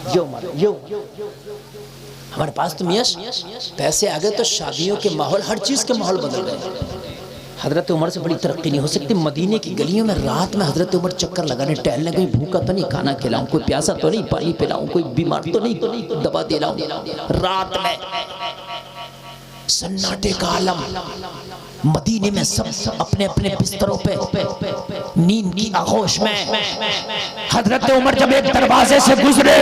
यो हमारे पास तो मियां पैसे आ गए तो शादियों के माहौल, हर चीज के माहौल बदल गए। हजरत उमर से बड़ी तरक्की नहीं हो सकती। मदीने की गलियों में रात में हजरत उमर चक्कर लगाने टहलने, कोई भूखा तो नहीं, खाना खिलाऊं, कोई प्यासा तो नहीं, पानी पिलाऊं, कोई बीमार तो नहीं, दवा दिलाऊं। रात में सन्नाटे का आलम, मदीने में सब अपने अपने बिस्तरों पे नींद की आगोश में। हजरत उमर जब एक दरवाजे से गुजरे,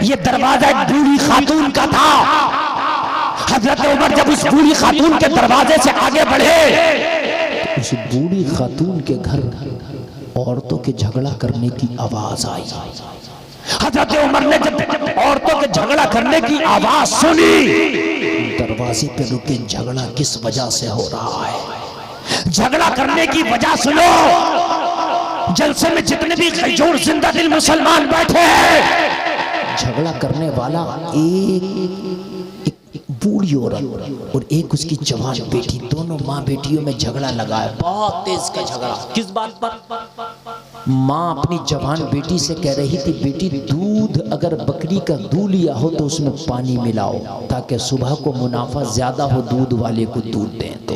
ये दरवाजा एक बूढ़ी खातून का था। हजरत उमर जब उस बूढ़ी खातून के दरवाजे से आगे बढ़े, उस बूढ़ी खातून के घर औरतों के झगड़ा करने की आवाज आई। हजरत उमर ने जब औरतों के झगड़ा करने की आवाज सुनी, दरवाजे पे रुके, झगड़ा किस वजह से हो रहा है, झगड़ा करने की वजह सुनो। जलसे में जितने भी खजूर जिंदा दिल मुसलमान बैठे हैं, झगड़ा करने वाला एक बूढ़ी औरत और एक उसकी जवान बेटी, दोनों माँ बेटियों में झगड़ा लगा है, बहुत तेज का झगड़ा। किस बात पर? माँ अपनी जवान बेटी से कह रही थी बेटी दूध अगर बकरी का दूध लिया हो तो उसमें पानी मिलाओ ताकि सुबह को मुनाफा ज्यादा हो, दूध वाले को दूध दें। तो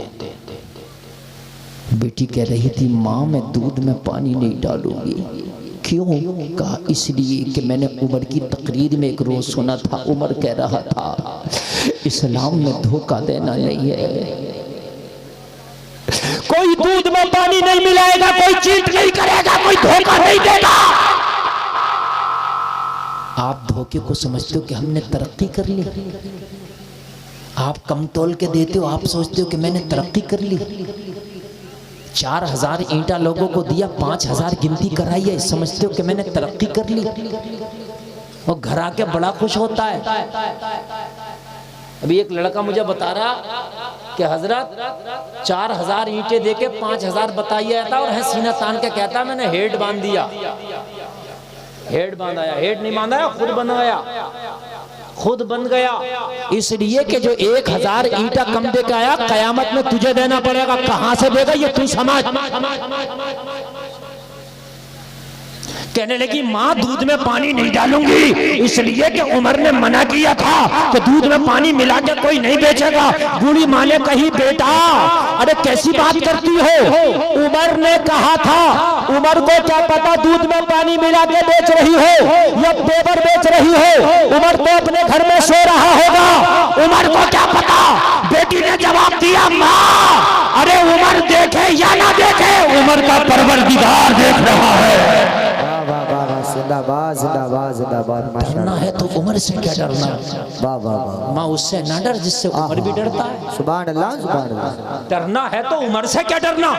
बेटी कह रही थी माँ मैं दूध में पानी नहीं डालूंगी। क्यों? कहा इसलिए कि मैंने उमर की तकरीर में एक रोज सुना था, उमर कह रहा था इस्लाम में धोखा देना नहीं है। कोई दूध में पानी नहीं मिलाएगा, कोई चीट नहीं करेगा, कोई धोखा नहीं देगा। आप धोखे को समझते हो कि हमने तरक्की कर ली, आप कम तोल के देते हो, आप सोचते हो कि मैंने तरक्की कर ली। 4000 ईंटा लोगों को दिया, 5000 गिनती कराई है, समझते हो कि मैंने तरक्की कर ली। वो घर आके बड़ा खुश होता है। अभी एक लड़का मुझे बता रहा कि हजरत 4000 ईंटें देके 5000 बताइए था, और है सीना तान के कहता मैंने हेड बांध दिया। हेड बांधाया, हेड नहीं बांधा, खुद बनवाया, खुद बन गया। इसलिए कि जो 1000 ईंटा कम दे के आया, कयामत में तुझे देना पड़ेगा। कहां से देगा ये तू समझ। कहने लगी माँ दूध में पानी नहीं डालूंगी, इसलिए कि उमर ने मना किया था कि दूध में पानी मिला के कोई नहीं बेचेगा। बूढ़ी माँ ने कही बेटा अरे कैसी बात करती हो, उमर ने कहा था। उमर को क्या पता दूध में पानी मिला के बेच रही हो या पेपर बेच रही हो, उमर तो अपने घर में सो रहा होगा, उमर को क्या पता। बेटी ने जवाब दिया माँ अरे उमर देखे या ना देखे, उमर का परवरदिगार देख रहा है। जिंदाबाद जिंदाबाद जिंदाबाद। डरना है तो उमर से क्या डरना, वाह वाह वाह। माँ उससे ना डर जिससे उमर भी डरता है। सुभान अल्लाह सुभान अल्लाह। डरना है तो उमर से क्या डरना,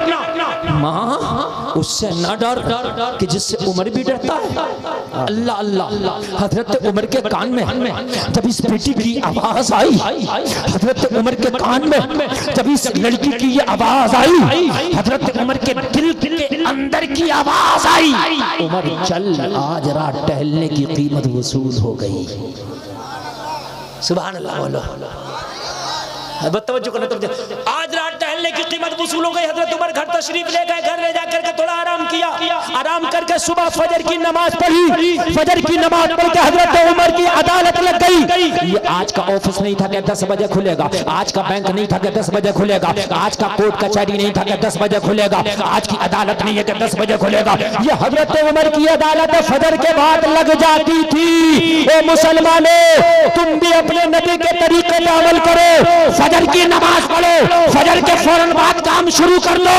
माँ उससे ना डर कि जिससे उमर भी डरता है। अल्लाह अल्लाह। हजरत उमर के कान में जब इस बेटी की आवाज आई, हजरत उमर के कान में जब इस लड़की की ये आवाज आई, हजरत उमर के दिल के अंदर की आवाज आई, उमर चल आज रात टहलने की कीमत वसूल हो गई। सुभान अल्लाह बोलो। तवज्जो करना, आज रात टहलने की कीमत वसूल हो गई। हजरत उमर घर तशरीफ ले गए, घर ले जाकर के थोड़ा आराम किया, आराम करके सुबह फजर की नमाज पढ़ी। फजर की नमाज पढ़ के हजरत उमर की अदालत लग गई। ये आज का ऑफिस नहीं था कि 10 बजे खुलेगा, आज का बैंक नहीं था कि 10 बजे खुलेगा, आज का कोर्ट कचहरी नहीं था कि 10 बजे खुलेगा, आज की अदालत नहीं है कि 10 बजे खुलेगा। ये हजरत उमर की अदालत फजर के बाद लग जाती थी। ए मुसलमानों तुम भी अपने नबी के तरीके पे अमल करो, फजर की नमाज पढ़ो, फजर के फौरन बाद काम शुरू कर लो।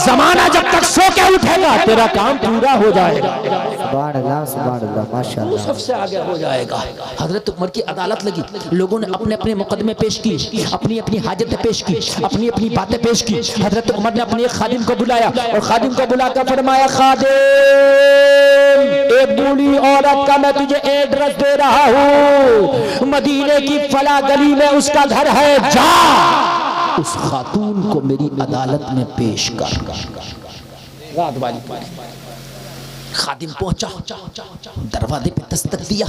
जमाना जब तक सो के उठेगा तेरा काम पूरा हो जाएगा। सुभान अल्लाह माशाअल्लाह। सबसे आगे हो जाएगा। हजरत उमर की अदालत लगी, लोगों ने अपने अपने मुकदमे पेश की, अपनी अपनी हाजतें पेश की, अपनी अपनी बातें पेश की। हजरत उमर ने अपने एक खादिम को बुलाया और खादिम को बुलाकर फरमाया खादिम एक बूढ़ी औरत का मैं तुझे एड्रेस दे रहा हूँ, मदीने की फला गली में उसका घर है, जा उस खातून को मेरी अदालत में पेश कर। रात वाली खादिम पहुंचा, दरवाजे पे दस्तक दिया,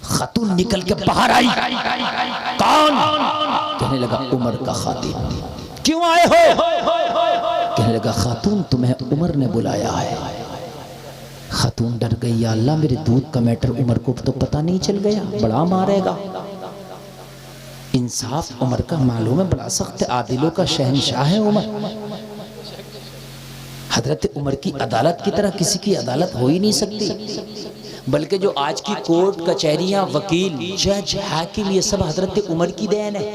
खातून निकल के बाहर आई। कौन? कहने लगा उमर का खादिम। क्यों आए हो? कहने लगा खातून तुम्हें उमर ने बुलाया है। खातून डर गई, या अल्लाह मेरे दूध का मैटर उमर को तो पता नहीं चल गया, बड़ा मारेगा। इंसाफ उमर का मालूम है, बड़ा सख्त आदिलों का शहंशाह है उमर। हजरत उमर की अदालत की तरह किसी की अदालत हो ही नहीं सकती, बल्कि जो आज की कोर्ट कचहरियां, वकील, जज, हाकिम, ये सब हजरत उमर की देन है।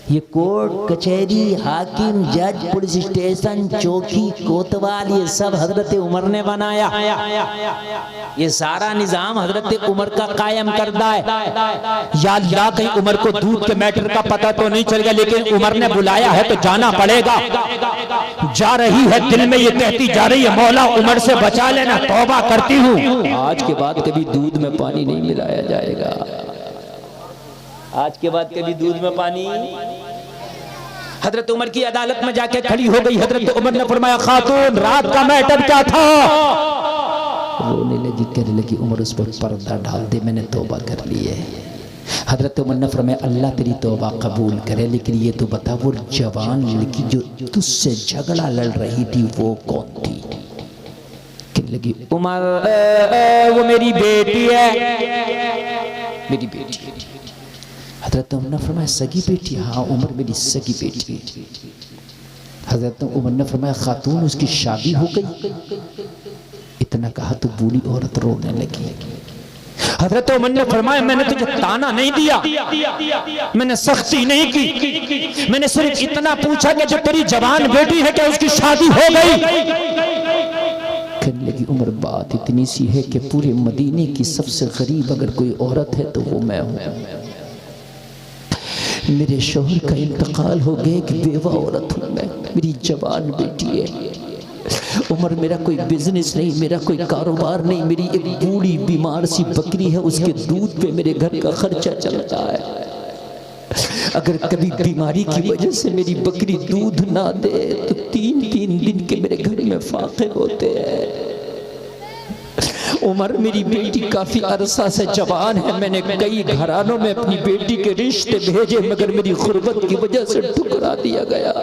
ये कोर्ट कचहरी, हाकिम, जज, पुलिस स्टेशन, चौकी, कोतवाल, ये सब हजरत उमर ने बनाया। ये सारा निजाम हजरत उमर का कायम करदा है। या अल्लाह कहीं उमर को दूध के मैटर का पता तो नहीं चल गया, लेकिन उमर ने बुलाया है तो जाना पड़ेगा। जा रही है दिल में ये कहती जा रही है मौला उमर से बचा लेना, तौबा करती हूँ, आज के बाद कभी दूध में पानी नहीं मिलाया जाएगा। आज के बाद कभी दूध में पानी। हजरत उमर की अदालत में जाके खड़ी हो गई। हजरत उमर ने फरमाया खातून रात का मैटर क्या था? रोने लगी, कहने लगी उमर उस पर पर्दा डाल दे, मैंने तौबा कर ली है। हजरत उमर ने फरमाया अल्लाह तेरी तौबा कबूल करे, लेकिन ये तो बता वो जवान लड़की जो तुझसे झगड़ा लड़ रही थी वो कौन थी? कहने लगी उमर वो मेरी बेटी है, मेरी बेटी। हजरत उमर ने फरमाया सगी बेटी? हाँ उमर मेरी सगी बेटी। हजरत उमर ने फरमाया खातून उसकी शादी हो गई? इतना कहा तो बूढ़ी औरत रोने लगी। हजरत उमर ने फरमाया मैंने तुझे ताना नहीं दिया, मैंने सख्ती नहीं की, मैंने सिर्फ इतना पूछा कि जो तेरी जवान बेटी है क्या उसकी शादी हो गई? कहने लगी उमर बात इतनी सी है कि पूरे मदीने की सबसे गरीब अगर कोई औरत है तो वो मैं हूं। मेरे शौहर का इंतकाल हो गया, एक बेवा औरत हूं मैं, मेरी जवान बेटी है। उमर मेरा कोई बिजनेस नहीं, मेरा कोई कारोबार नहीं, मेरी एक बूढ़ी बीमार सी बकरी है, उसके दूध पे मेरे घर का खर्चा चलता है। अगर कभी बीमारी की वजह से मेरी बकरी दूध ना दे तो 3-3 दिन के मेरे घर में फाके होते हैं। उमर मेरी बेटी काफी अरसा से जवान है, मैंने कई घरानों में अपनी बेटी के रिश्ते भेजे मगर मेरी गुर्बत की वजह से ठुकरा दिया गया।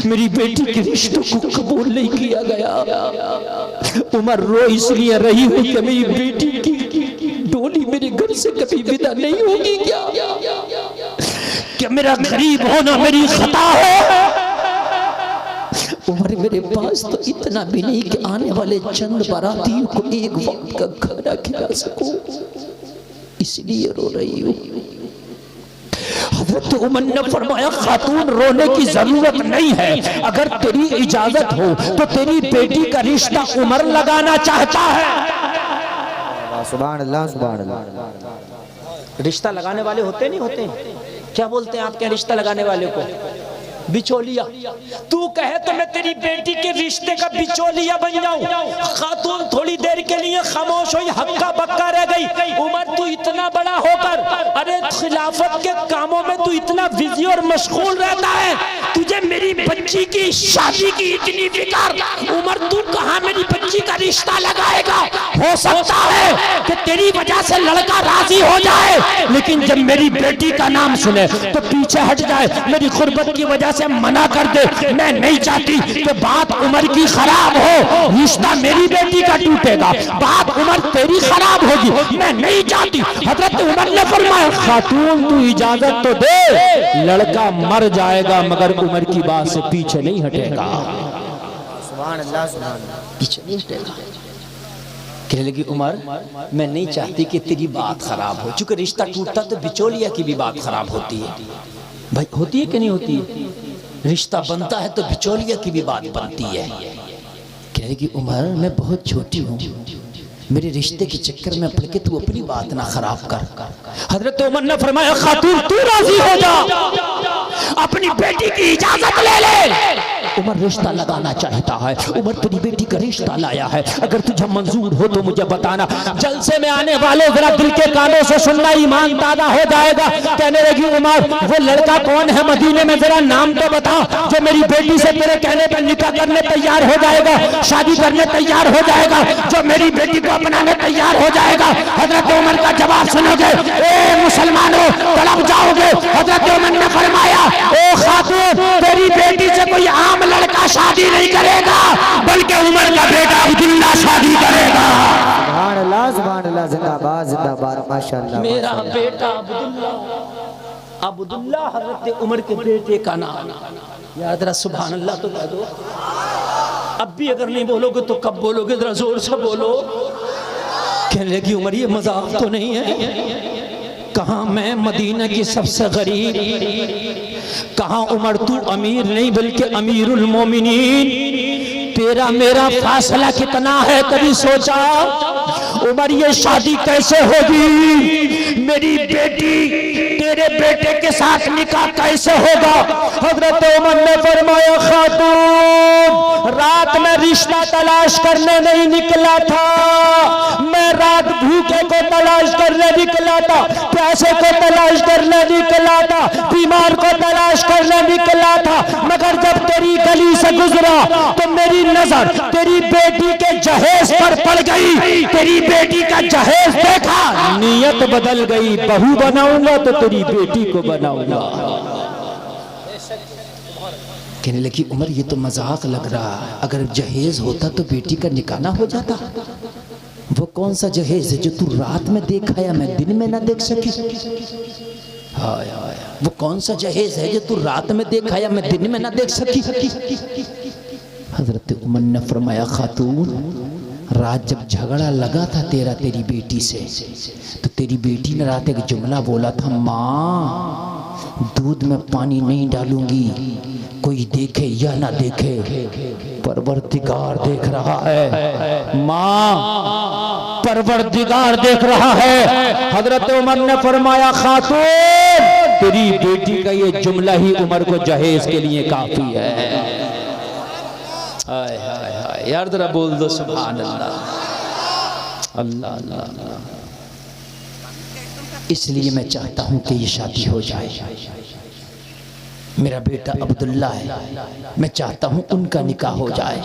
मेरी बेटी के रिश्तों को कबूल नहीं किया गया। उमर रो इसलिए रही हूं कि मेरी बेटी की डोली मेरे घर से कभी विदा नहीं होगी क्या? क्या मेरा गरीब होना मेरी खता है? उमर मेरे पास तो इतना भी नहीं कि आने वाले चंद बारातियों को एक वक्त का खाना खिला सकूं, इसलिए रो रही हूं। हज़रत उमर ने फरमाया खातून रोने की जरूरत नहीं है, अगर तेरी इजाजत हो तो तेरी बेटी का रिश्ता उमर लगाना चाहता है। सुभान अल्लाह सुभान अल्लाह। रिश्ता लगाने वाले होते नहीं होते, क्या बोलते हैं आप, क्या रिश्ता लगाने वाले को? बिचौलिया। तू कहे तो मैं तेरी बेटी के रिश्ते का बिचौलिया बन जाऊं। खातून थोड़ी देर के लिए खामोश हुई, हक्का बक्का रह गई। उमर तू इतना बड़ा होकर अरे खिलाफत के कामों में तू इतना बिजी और मशगूल रहता है, तुझे मेरी बच्ची की शादी की इतनी फिक्र। उमर तू कहां मेरी बच्ची का रिश्ता लगाएगा? हो सकता है कि तेरी वजह से लड़का राजी हो जाए, लेकिन जब मेरी बेटी का नाम सुने तो पीछे हट जाए, मेरी गुर्बत की वजह से मना कर दे। मैं नहीं चाहती कि बात उमर की खराब हो, रिश्ता मेरी बेटी का टूटेगा, बात उमर तेरी खराब होगी, मैं नहीं चाहती। हजरत उमर ने फरमाया खातून तू इजाजत तो दे, लड़का मर जाएगा मगर उमर की बात से पीछे नहीं हटेगा। सुभान अल्लाह सुभान अल्लाह। पीछे नहीं हटेगा। कहने लगी उमर मैं नहीं चाहती कि तेरी बात खराब हो, चूंकि रिश्ता टूटता तो बिचौलिया की भी बात खराब होती है। भाई होती है कि नहीं होती है? रिश्ता बनता है तो बिचौलिया की भी बात बनती है। कहने लगी उमर मैं बहुत छोटी हूँ, मेरे रिश्ते के चक्कर में पड़ के तू अपनी बात ना खराब कर। हजरत उमर ने फरमाया खातून तू राजी हो जा, अपनी बेटी की इजाजत ले ले। उमर रिश्ता लगाना चाहता है, उमर तेरी बेटी का रिश्ता लाया है, अगर तुझे मंजूर हो तो मुझे बताना। जलसे में आने वाले जरा दिल के कानों से सुनना, ईमान ताजा हो जाएगा। कहने लगी उमर वो लड़का कौन है मदीने में, जरा नाम तो बता जो मेरी बेटी से तेरे कहने पर निकाह करने तैयार हो जाएगा, शादी करने तैयार हो जाएगा, जो मेरी बेटी को अपनाने तैयार हो जाएगा। हजरत उमर का जवाब सुनोगे ए मुसलमानों, तड़प जाओगे। हजरत उमर ने फरमाया ओ खातून तेरी बेटी से कोई आम लड़का शादी नहीं करेगा, बल्कि उमर का बेटा अब्दुल्ला शादी करेगा। सुभान अल्लाह सुभान अल्लाह। जिंदाबाद जिंदाबाद माशाअल्लाह। मेरा बेटा अब्दुल्ला, अब्दुल्ला हजरत उमर के बेटे का नाम याद रहा। सुभान अल्लाह तो कह दो। अब भी अगर नहीं बोलोगे तो कब बोलोगे, जरा जोर से बोलो। कहने लगी उमर ये मजाक तो नहीं है, कहाँ मैं मदीना की सबसे गरीब, कहाँ उमर तू अमीर नहीं बल्कि अमीरुल मोमिनीन, तेरा मेरा फासला कितना है कभी सोचा? उमर ये शादी कैसे होगी, मेरी बेटी तेरे बेटे के साथ निकाह कैसे होगा? हजरत उमर ने फरमाया खातून रात में रिश्ता तलाश करने नहीं निकला था, मैं रात भूखे को तलाश करने निकला था, प्यासे को तलाश करने निकला था, बीमार को तलाश करने निकला था, मगर जब तेरी गली से गुजरा तो मेरी नजर तेरी बेटी के जहेज पर पड़ गई। तेरी बेटी का जहेज देखा, नियत बदल गई, बहू बनाऊंगा तो तेरी बेटी को बनाऊंगा। कहने लगी उमर ये तो मजाक लग रहा है, अगर जहेज होता तो बेटी का निकाह ना हो जाता। वो कौन सा जहेज है जो तू रात में देखा या मैं दिन में ना देख सकी? हाय हाय, वो कौन सा जहेज है जो तू रात में देखा या मैं दिन में ना देख सकी? हजरत उमर ने फरमाया खातून, रात जब झगड़ा लगा था तेरा तेरी बेटी से, तो तेरी बेटी ने रात एक जुमला बोला था, माँ दूध में पानी नहीं डालूंगी, कोई देखे या ना देखे, परवरदिगार देख रहा है। माँ परवरदिगार देख रहा है। हजरत उमर ने फरमाया खातून, तेरी बेटी का ये जुमला ही उमर को जहेज के लिए काफी है। हाय हाय हाय यार, जरा बोल दो सुभान अल्लाह अल्लाह अल्लाह। इसलिए मैं चाहता हूं कि ये शादी हो जाए। मेरा बेटा अब्दुल्ला है, मैं चाहता हूं उनका निकाह हो जाए।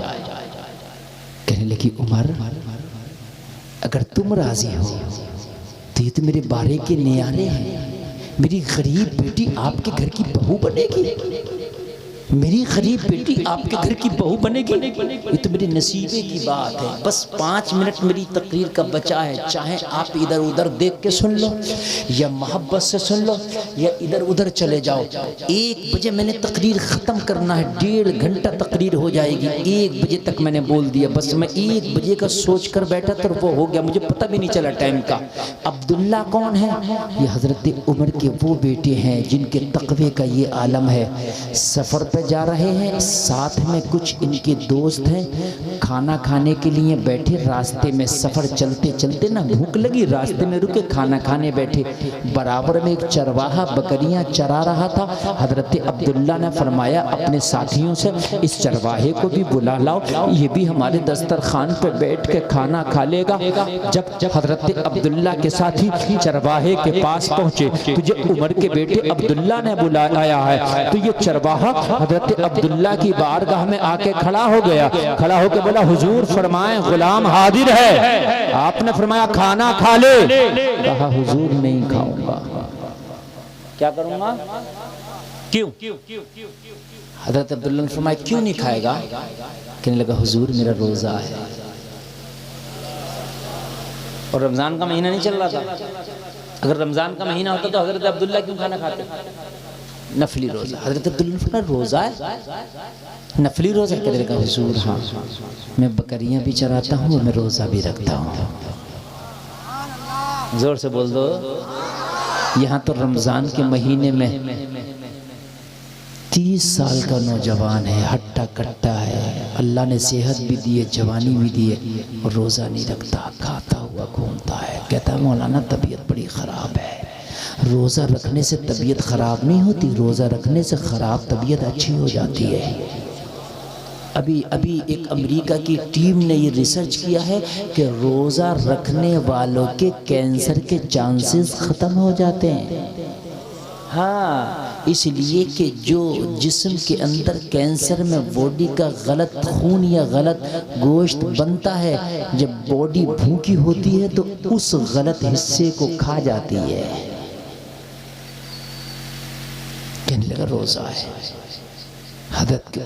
कहने लगी उमर, अगर तुम राजी हो तो ये तो मेरे बारे के नियाले हैं। मेरी गरीब बेटी आपके घर की बहू बनेगी, मेरी गरीब बेटी आपके घर की बहू बनेगी, ये तो मेरे नसीबे की बात है। बस 5 मिनट मेरी तकरीर का बचा है, चाहे आप इधर उधर देख के सुन लो या मोहब्बत से सुन लो या इधर उधर चले जाओ। 1 बजे मैंने तकरीर ख़त्म करना है, 1.5 घंटा तकरीर हो जाएगी। 1 बजे तक मैंने बोल दिया, बस मैं 1 बजे का सोच कर बैठा तो वो हो गया, मुझे पता भी नहीं चला टाइम का। अब्दुल्ला कौन है? ये हज़रत उमर के वो बेटे हैं जिनके तकवे का ये आलम है। सफ़र पे जा रहे हैं, साथ में कुछ इनके दोस्त हैं, खाना खाने के लिए बैठे। रास्ते में सफ़र चलते चलते ना भूख लगी, रास्ते में रुके, खाना खाने बैठे। बराबर में एक चरवाहा बकरियां चरा रहा था। हजरत अब्दुल्ला ने फरमाया अपने साथियों से, इस चरवाहे को भी बुला लाओ, ये भी हमारे दस्तरखान पे बैठ के खाना खा लेगा। जब हजरत अब्दुल्ला के साथी चरवाहे के पास पहुंचे, तुझे उमर के बेटे अब्दुल्ला ने बुलाया है। तो ये चरवाहा हजरत अब्दुल्ला की बारगाह में आके खड़ा हो गया। खड़ा होकर बोला, हुजूर फरमाएं गुलाम हाजिर है। आपने फरमाया खाना खा ले। कहा हुजूर नहीं खाऊंगा। क्या करूंगा? क्यों? हजरत अब्दुल्ला ने फरमाया क्यों नहीं खाएगा? कहने लगा हुजूर मेरा रोजा है। और रमजान का महीना नहीं चल रहा था। अगर रमजान का महीना होता तो हजरत अब्दुल्ला क्यों खाना खाते? नफली रोजा। हजरत अब्दुल्ला रोजा है, नफली रोजा? कहने लगा हुजूर हाँ, मैं बकरियां भी चराता हूँ, मैं रोजा भी रखता हूँ। जोर से बोल दो। यहाँ तो रमजान के महीने में 30 साल का नौजवान है, हट्टा कट्टा है, अल्लाह ने सेहत भी दी है, जवानी भी दी है, और रोज़ा नहीं रखता, खाता हुआ घूमता है। कहता है मौलाना तबीयत बड़ी ख़राब है। रोज़ा रखने से तबीयत ख़राब नहीं होती, रोज़ा रखने से ख़राब तबीयत अच्छी हो जाती है। अभी एक अमेरिका की टीम ने ये रिसर्च किया है कि रोज़ा रखने वालों के कैंसर के चांसेस ख़त्म हो जाते हैं। हाँ, इसलिए कि जो जिस्म के अंदर कैंसर में बॉडी का गलत खून या गलत गोश्त बनता है, जब बॉडी भूखी होती है तो उस गलत हिस्से को खा जाती है। कहने लगा रोज़ा है। हजरत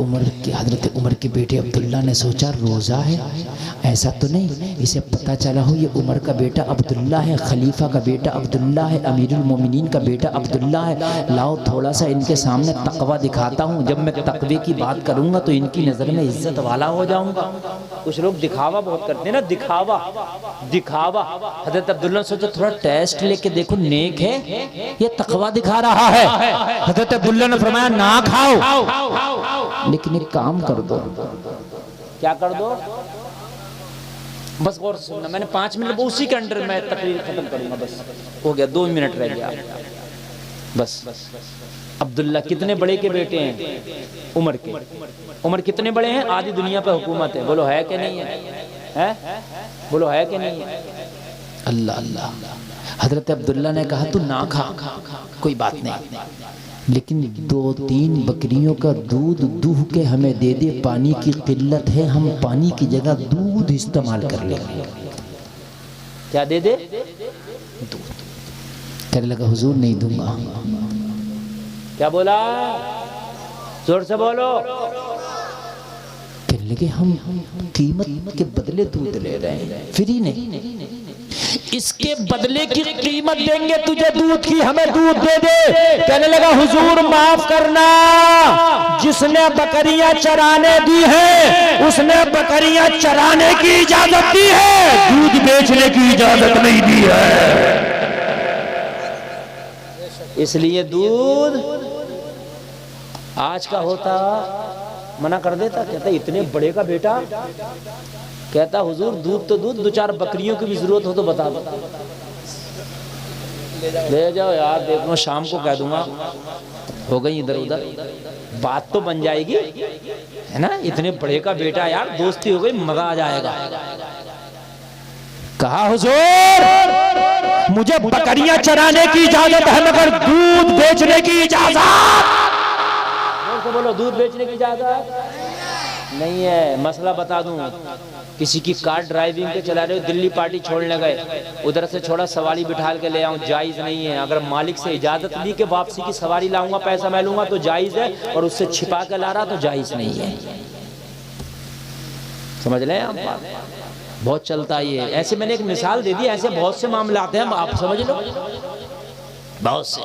उमर के बेटे अब्दुल्ला ने सोचा रोज़ा है, ऐसा तो नहीं, इसे पता चला हो ये उमर का बेटा अब्दुल्ला है, खलीफा का बेटा अब्दुल्ला है, अमीरुल मोमिनीन का बेटा अब्दुल्ला है। लाओ थोड़ा सा इनके सामने तकवा दिखाता हूँ, जब मैं तकवे की बात करूँगा तो इनकी नज़र में इज्जत वाला हो जाऊँगा। कुछ लोग दिखावा बहुत करते हैं ना, दिखावा। हजरत अब्दुल्ला ने सोचा थोड़ा टेस्ट लेके देखो, नेक है ये तकवा दिखा रहा है। हजरत अब्दुल्ला ने फरमाया ना खाओ, लेकिन एक काम कर दो। क्या कर दो? बस गौर से सुनना, मैंने 5 मिनट उसी के अंडर मैं तकरीर खत्म करूंगा, बस हो गया, 2 मिनट रह गया बस। अब्दुल्ला कितने बड़े के बेटे हैं? उमर के। उमर कितने बड़े हैं? आधी दुनिया पे हुकूमत है। बोलो है कि नहीं है? बोलो है कि नहीं है? अल्लाह अल्लाह। हजरत अब्दुल्ला ने कहा तू ना खा, कोई बात नहीं, लेकिन 2-3 बकरियों का दूध दूह के हमें दे दे, पानी की किल्लत है, हम पानी की जगह दूध इस्तेमाल कर लेंगे। क्या दे दे? दूध। कहने लगा हुजूर नहीं दूंगा। क्या बोला? जोर से बोलो। कहने लगे हम कीमत के बदले दूध ले रहे हैं, फ्री नहीं। इसके बदले की कीमत देंगे तुझे दूध की, हमें दूध दे दे। कहने लगा हुजूर माफ करना, जिसने बकरियां चराने दी है उसने बकरियां चराने की इजाजत दी है, दूध बेचने की इजाजत नहीं दी है। इसलिए दूध आज का होता मना कर देता, कहता इतने बड़े का बेटा, कहता हुजूर दूध तो दूध, दो चार बकरियों की भी जरूरत हो तो बता दो, ले जाओ यार, देखो शाम को कह दूंगा, हो गई इधर उधर, बात तो बन जाएगी है ना। इतने बड़े का बेटा यार, दोस्ती हो गई, मजा आ जाएगा। कहा हुजूर मुझे बकरियां चराने की इजाजत है मगर दूध बेचने की इजाजत, बोलो दूध बेचने की इजाजत नहीं है। मसला बता दूं, किसी की कार ड्राइविंग पे चला रहे हो, दिल्ली पार्टी छोड़ने गए, उधर से छोड़ा सवारी बिठा के ले आऊं, जायज नहीं है। अगर मालिक से इजाजत ली कि वापसी की सवारी लाऊंगा, पैसा मैं लूंगा तो जायज है, और उससे छिपा के ला रहा तो जायज नहीं है। समझ लें आप, बहुत चलता है ये। ऐसे मैंने एक मिसाल दे दी, ऐसे बहुत से मामले आते हैं, आप समझ लो, बहुत से।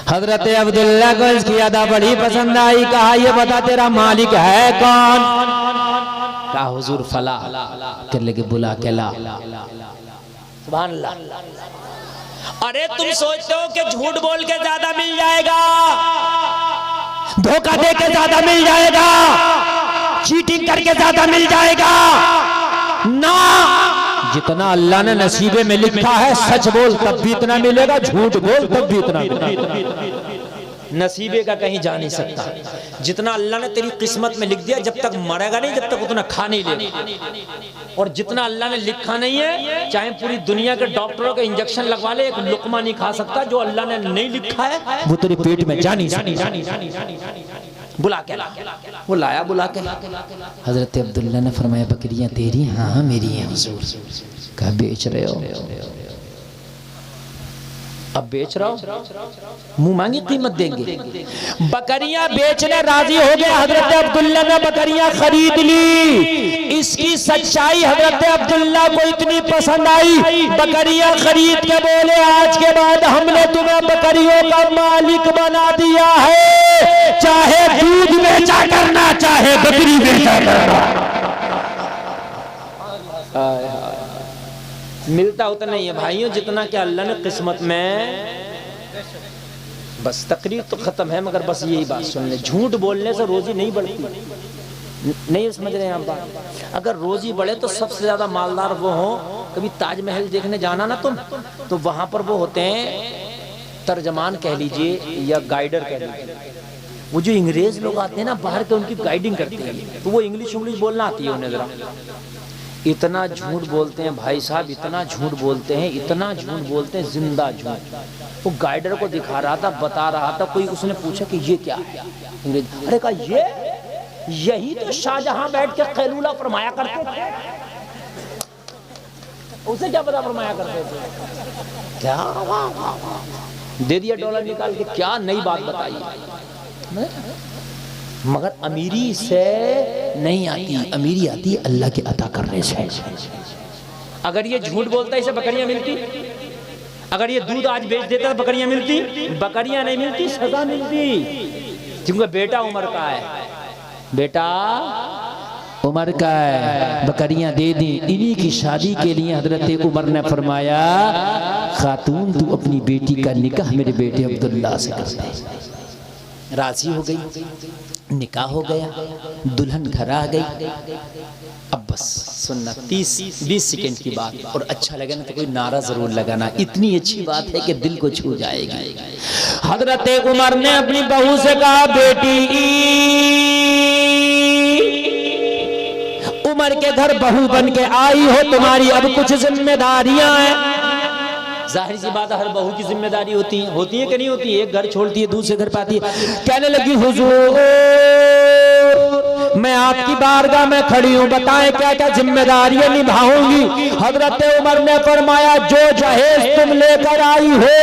हजरत अब्दुल्ला को इसकी अदा बड़ी पसंद आई, कहा ये बता तेरा मालिक है कौन? कहा हुजूर फला, कर लेके बुला के ला। सुभान अल्लाह। अरे तुम सोचते हो कि झूठ बोल के ज्यादा मिल जाएगा, धोखा दे के ज्यादा मिल जाएगा, चीटिंग करके ज्यादा मिल जाएगा ना। जितना अल्लाह ने नसीबे में लिखा है, सच बोल तब भी इतना मिलेगा, झूठ बोल तब भी इतना मिलेगा। नसीबे का कहीं जा नहीं सकता। जितना अल्लाह ने तेरी किस्मत में लिख दिया, जब तक मरेगा नहीं जब तक उतना खा नहीं लेगा। और जितना अल्लाह ने लिखा नहीं है, चाहे पूरी दुनिया के डॉक्टरों के इंजेक्शन लगवा ले, एक लुकमा नहीं खा सकता। जो अल्लाह ने नहीं लिखा है वो तेरे पेट में जा नहीं सकता। बुला के ला, वो लाया बुला के। हजरत अब्दुल्ला ने फरमाया बकरियां तेरी? हाँ मेरी हैं हुजूर। कहा बेच रहे हो? अब बेच रहा हूं, मुंह मांगी कीमत देंगे। बकरियां बेचने राजी हो गए। हजरत अब्दुल्ला ने बकरियां खरीद ली। इसकी सच्चाई हजरत अब्दुल्ला को इतनी पसंद आई, बकरियां खरीद के बोले आज के बाद हमने तुम्हें बकरियों का मालिक बना दिया है, चाहे दूध बेचा करना चाहे बकरी बेचा करना। मिलता उतना नहीं है भाइयों जितना कि अल्लाह ने किस्मत में। बस तकरीर तो खत्म है, मगर बस यही बात सुन ले, झूठ बोलने से रोजी नहीं बढ़ती। नहीं समझ रहे हैं आप बात? अगर रोजी बढ़े तो सबसे ज्यादा मालदार वो हो। कभी ताजमहल देखने जाना ना तुम, तो वहां पर वो होते हैं तर्जमान कह लीजिए या गाइडर कह लीजिए, वो जो अंग्रेज लोग आते हैं ना बाहर के, उनकी गाइडिंग करते हैं, तो वो इंग्लिश बोलना आती है उन्हें जरा। इतना झूठ बोलते हैं भाई साहब, इतना झूठ बोलते हैं, इतना झूठ बोलते हैं, जिंदा झूठ। वो गाइडर को दिखा रहा था, बता रहा था, कोई उसने पूछा कि ये क्या है? अंग्रेज, अरे कहा यही तो शाहजहां बैठ के कैलूला फरमाया करते थे। उसे क्या पता फरमाया करते थे? क्या दे दिया डॉलर निकाल के, क्या नई बात बताई। मगर अमीरी से नहीं आती, अमीरी आती है अल्लाह के अता करने से। अगर ये झूठ बोलता इसे बकरियां मिलती, अगर ये दूध आज बेच देता तो बकरियां मिलती? बकरियां नहीं मिलती, सजा मिलती। क्योंकि बेटा उमर का है, बेटा उमर का है, बकरियां दे दी। इन्हीं की शादी के लिए हजरत उमर ने फरमाया खातून तू अपनी बेटी का निकाह मेरे बेटे अब्दुल्ला से कर दे। राजी हो गई, निकाह हो गया, दुल्हन घर आ गई। अब बस सुनना 30-20 सेकंड की बात, और अच्छा लगे ना तो कोई नारा जरूर लगाना, इतनी अच्छी बात है कि दिल को छू जाएगी। हजरत उमर ने अपनी बहू से कहा बेटी, उमर के घर बहू बन के आई हो, तुम्हारी अब कुछ जिम्मेदारियां हैं। जाहिर सी बात है हर बहू की जिम्मेदारी होती है कि नहीं होती है? एक घर छोड़ती है दूसरे घर पाती है। कहने लगी हुजूर मैं आपकी बारगाह में खड़ी हूँ, बताएं क्या क्या जिम्मेदारियां निभाऊंगी। हजरत उमर ने फरमाया जो जहेज तुम लेकर आई हो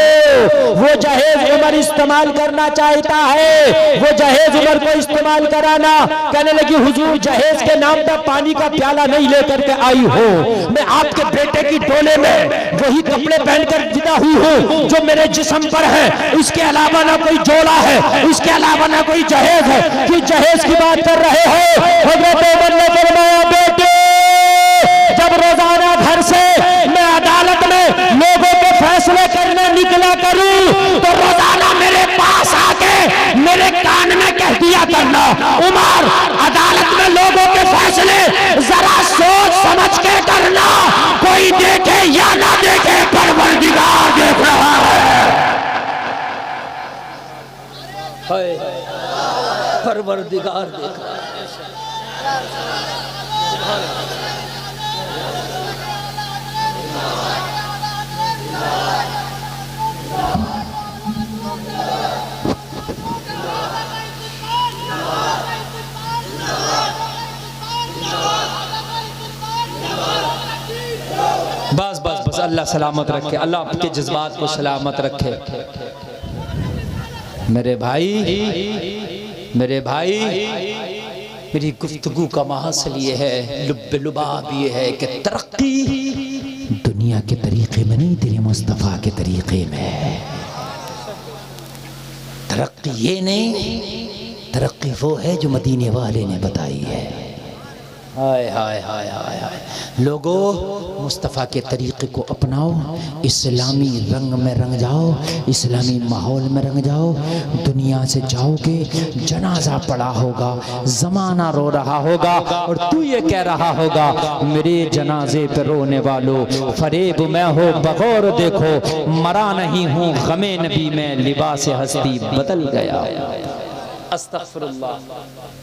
वो जहेज उमर इस्तेमाल करना चाहता है, वो जहेज उमर को इस्तेमाल कराना। कहने लगी हुजूर जहेज के नाम पर पानी का प्याला नहीं लेकर के आई हो, मैं आपके बेटे की डोले में वही कपड़े पहनकर विदा हुई हूँ जो मेरे जिस्म पर है, इसके अलावा ना कोई जोड़ा है, इसके अलावा ना कोई जहेज है। कि जहेज की बात कर रहे हो? हजरत उमर ने फरमाया बेटे जब रोजाना घर से मैं अदालत में लोगों के फैसले करने निकला करूं तो रोजाना मेरे पास आके मेरे कान में कह दिया करना, उमर अदालत में लोगों के फैसले जरा सोच समझ के करना, कोई देखे या ना देखे परवरदिगार देख रहा है। परवरदिगार देख रहा है। बस बस बस, अल्लाह सलामत रखे, अल्लाह आपके जज्बात को सलामत रखे। मेरे भाई मेरी गुफ्तगू का महसल ये है, लुबाब ये है कि तरक्की दुनिया के तरीके में नहीं, तेरे मुस्तफ़ा के तरीके में। तरक्की ये नहीं, तरक्की वो है जो मदीने वाले ने बताई है। हाय हाय हाय हाय हाय। लोगों मुस्तफ़ा के तरीक़े को अपनाओ, इस्लामी रंग में रंग जाओ, इस्लामी माहौल में रंग जाओ। दुनिया से जाओगे, जनाजा पड़ा होगा, ज़माना रो रहा होगा और तू ये कह रहा होगा मेरे जनाजे पे रोने वालों, फरेब मैं हो बगौर देखो, मरा नहीं हूँ गमे नबी में, लिबास हस्ती बदल गया। अस्तगफिरुल्लाह।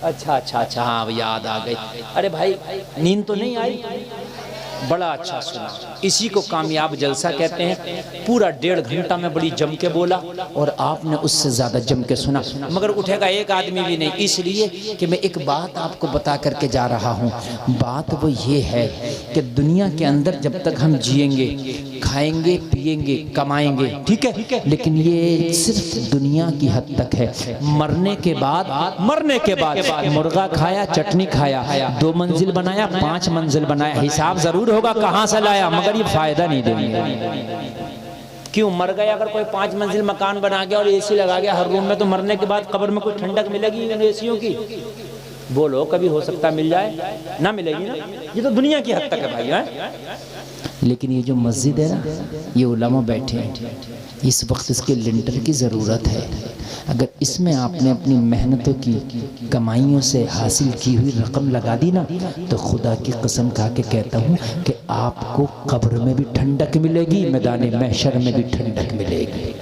अच्छा हाँ याद आ गई। अरे भाई नींद तो नहीं आई? बड़ा अच्छा सुना। इसी को कामयाब जलसा कहते हैं। पूरा 1.5 घंटा में बड़ी जम के बोला और आपने उससे ज्यादा जम के सुना, मगर उठेगा एक आदमी भी नहीं, इसलिए कि मैं एक बात आपको बता करके जा रहा हूँ। बात वो ये है कि दुनिया के अंदर जब तक हम जिएंगे, खाएंगे, पिएंगे, कमाएंगे, ठीक है, लेकिन ये सिर्फ दुनिया की हद तक है। मरने के बाद मुर्गा खाया, चटनी खाया, 2 मंजिल बनाया, 5 मंजिल बनाया, हिसाब जरूर होगा कहां से लाया, मगर ये फायदा नहीं देंगे। क्यों? मर गया अगर कोई 5 मंजिल मकान बना गया और एसी लगा गया हर रूम में, तो मरने के बाद कब्र में कोई ठंडक मिलेगी इन एसियों की? बोलो, कभी हो सकता मिल जाए, ना मिलेगी ना। ये तो दुनिया की हद तक है भाई है? लेकिन ये जो मस्जिद है ना, ये उलमा बैठे हैं, इस वक्त इसके लिंटर की ज़रूरत है। अगर इसमें आपने अपनी मेहनतों की कमाइयों से हासिल की हुई रकम लगा दी ना, तो खुदा की कसम खा के कहता हूँ कि आपको कब्र में भी ठंडक मिलेगी, मैदान महशर में भी ठंडक मिलेगी।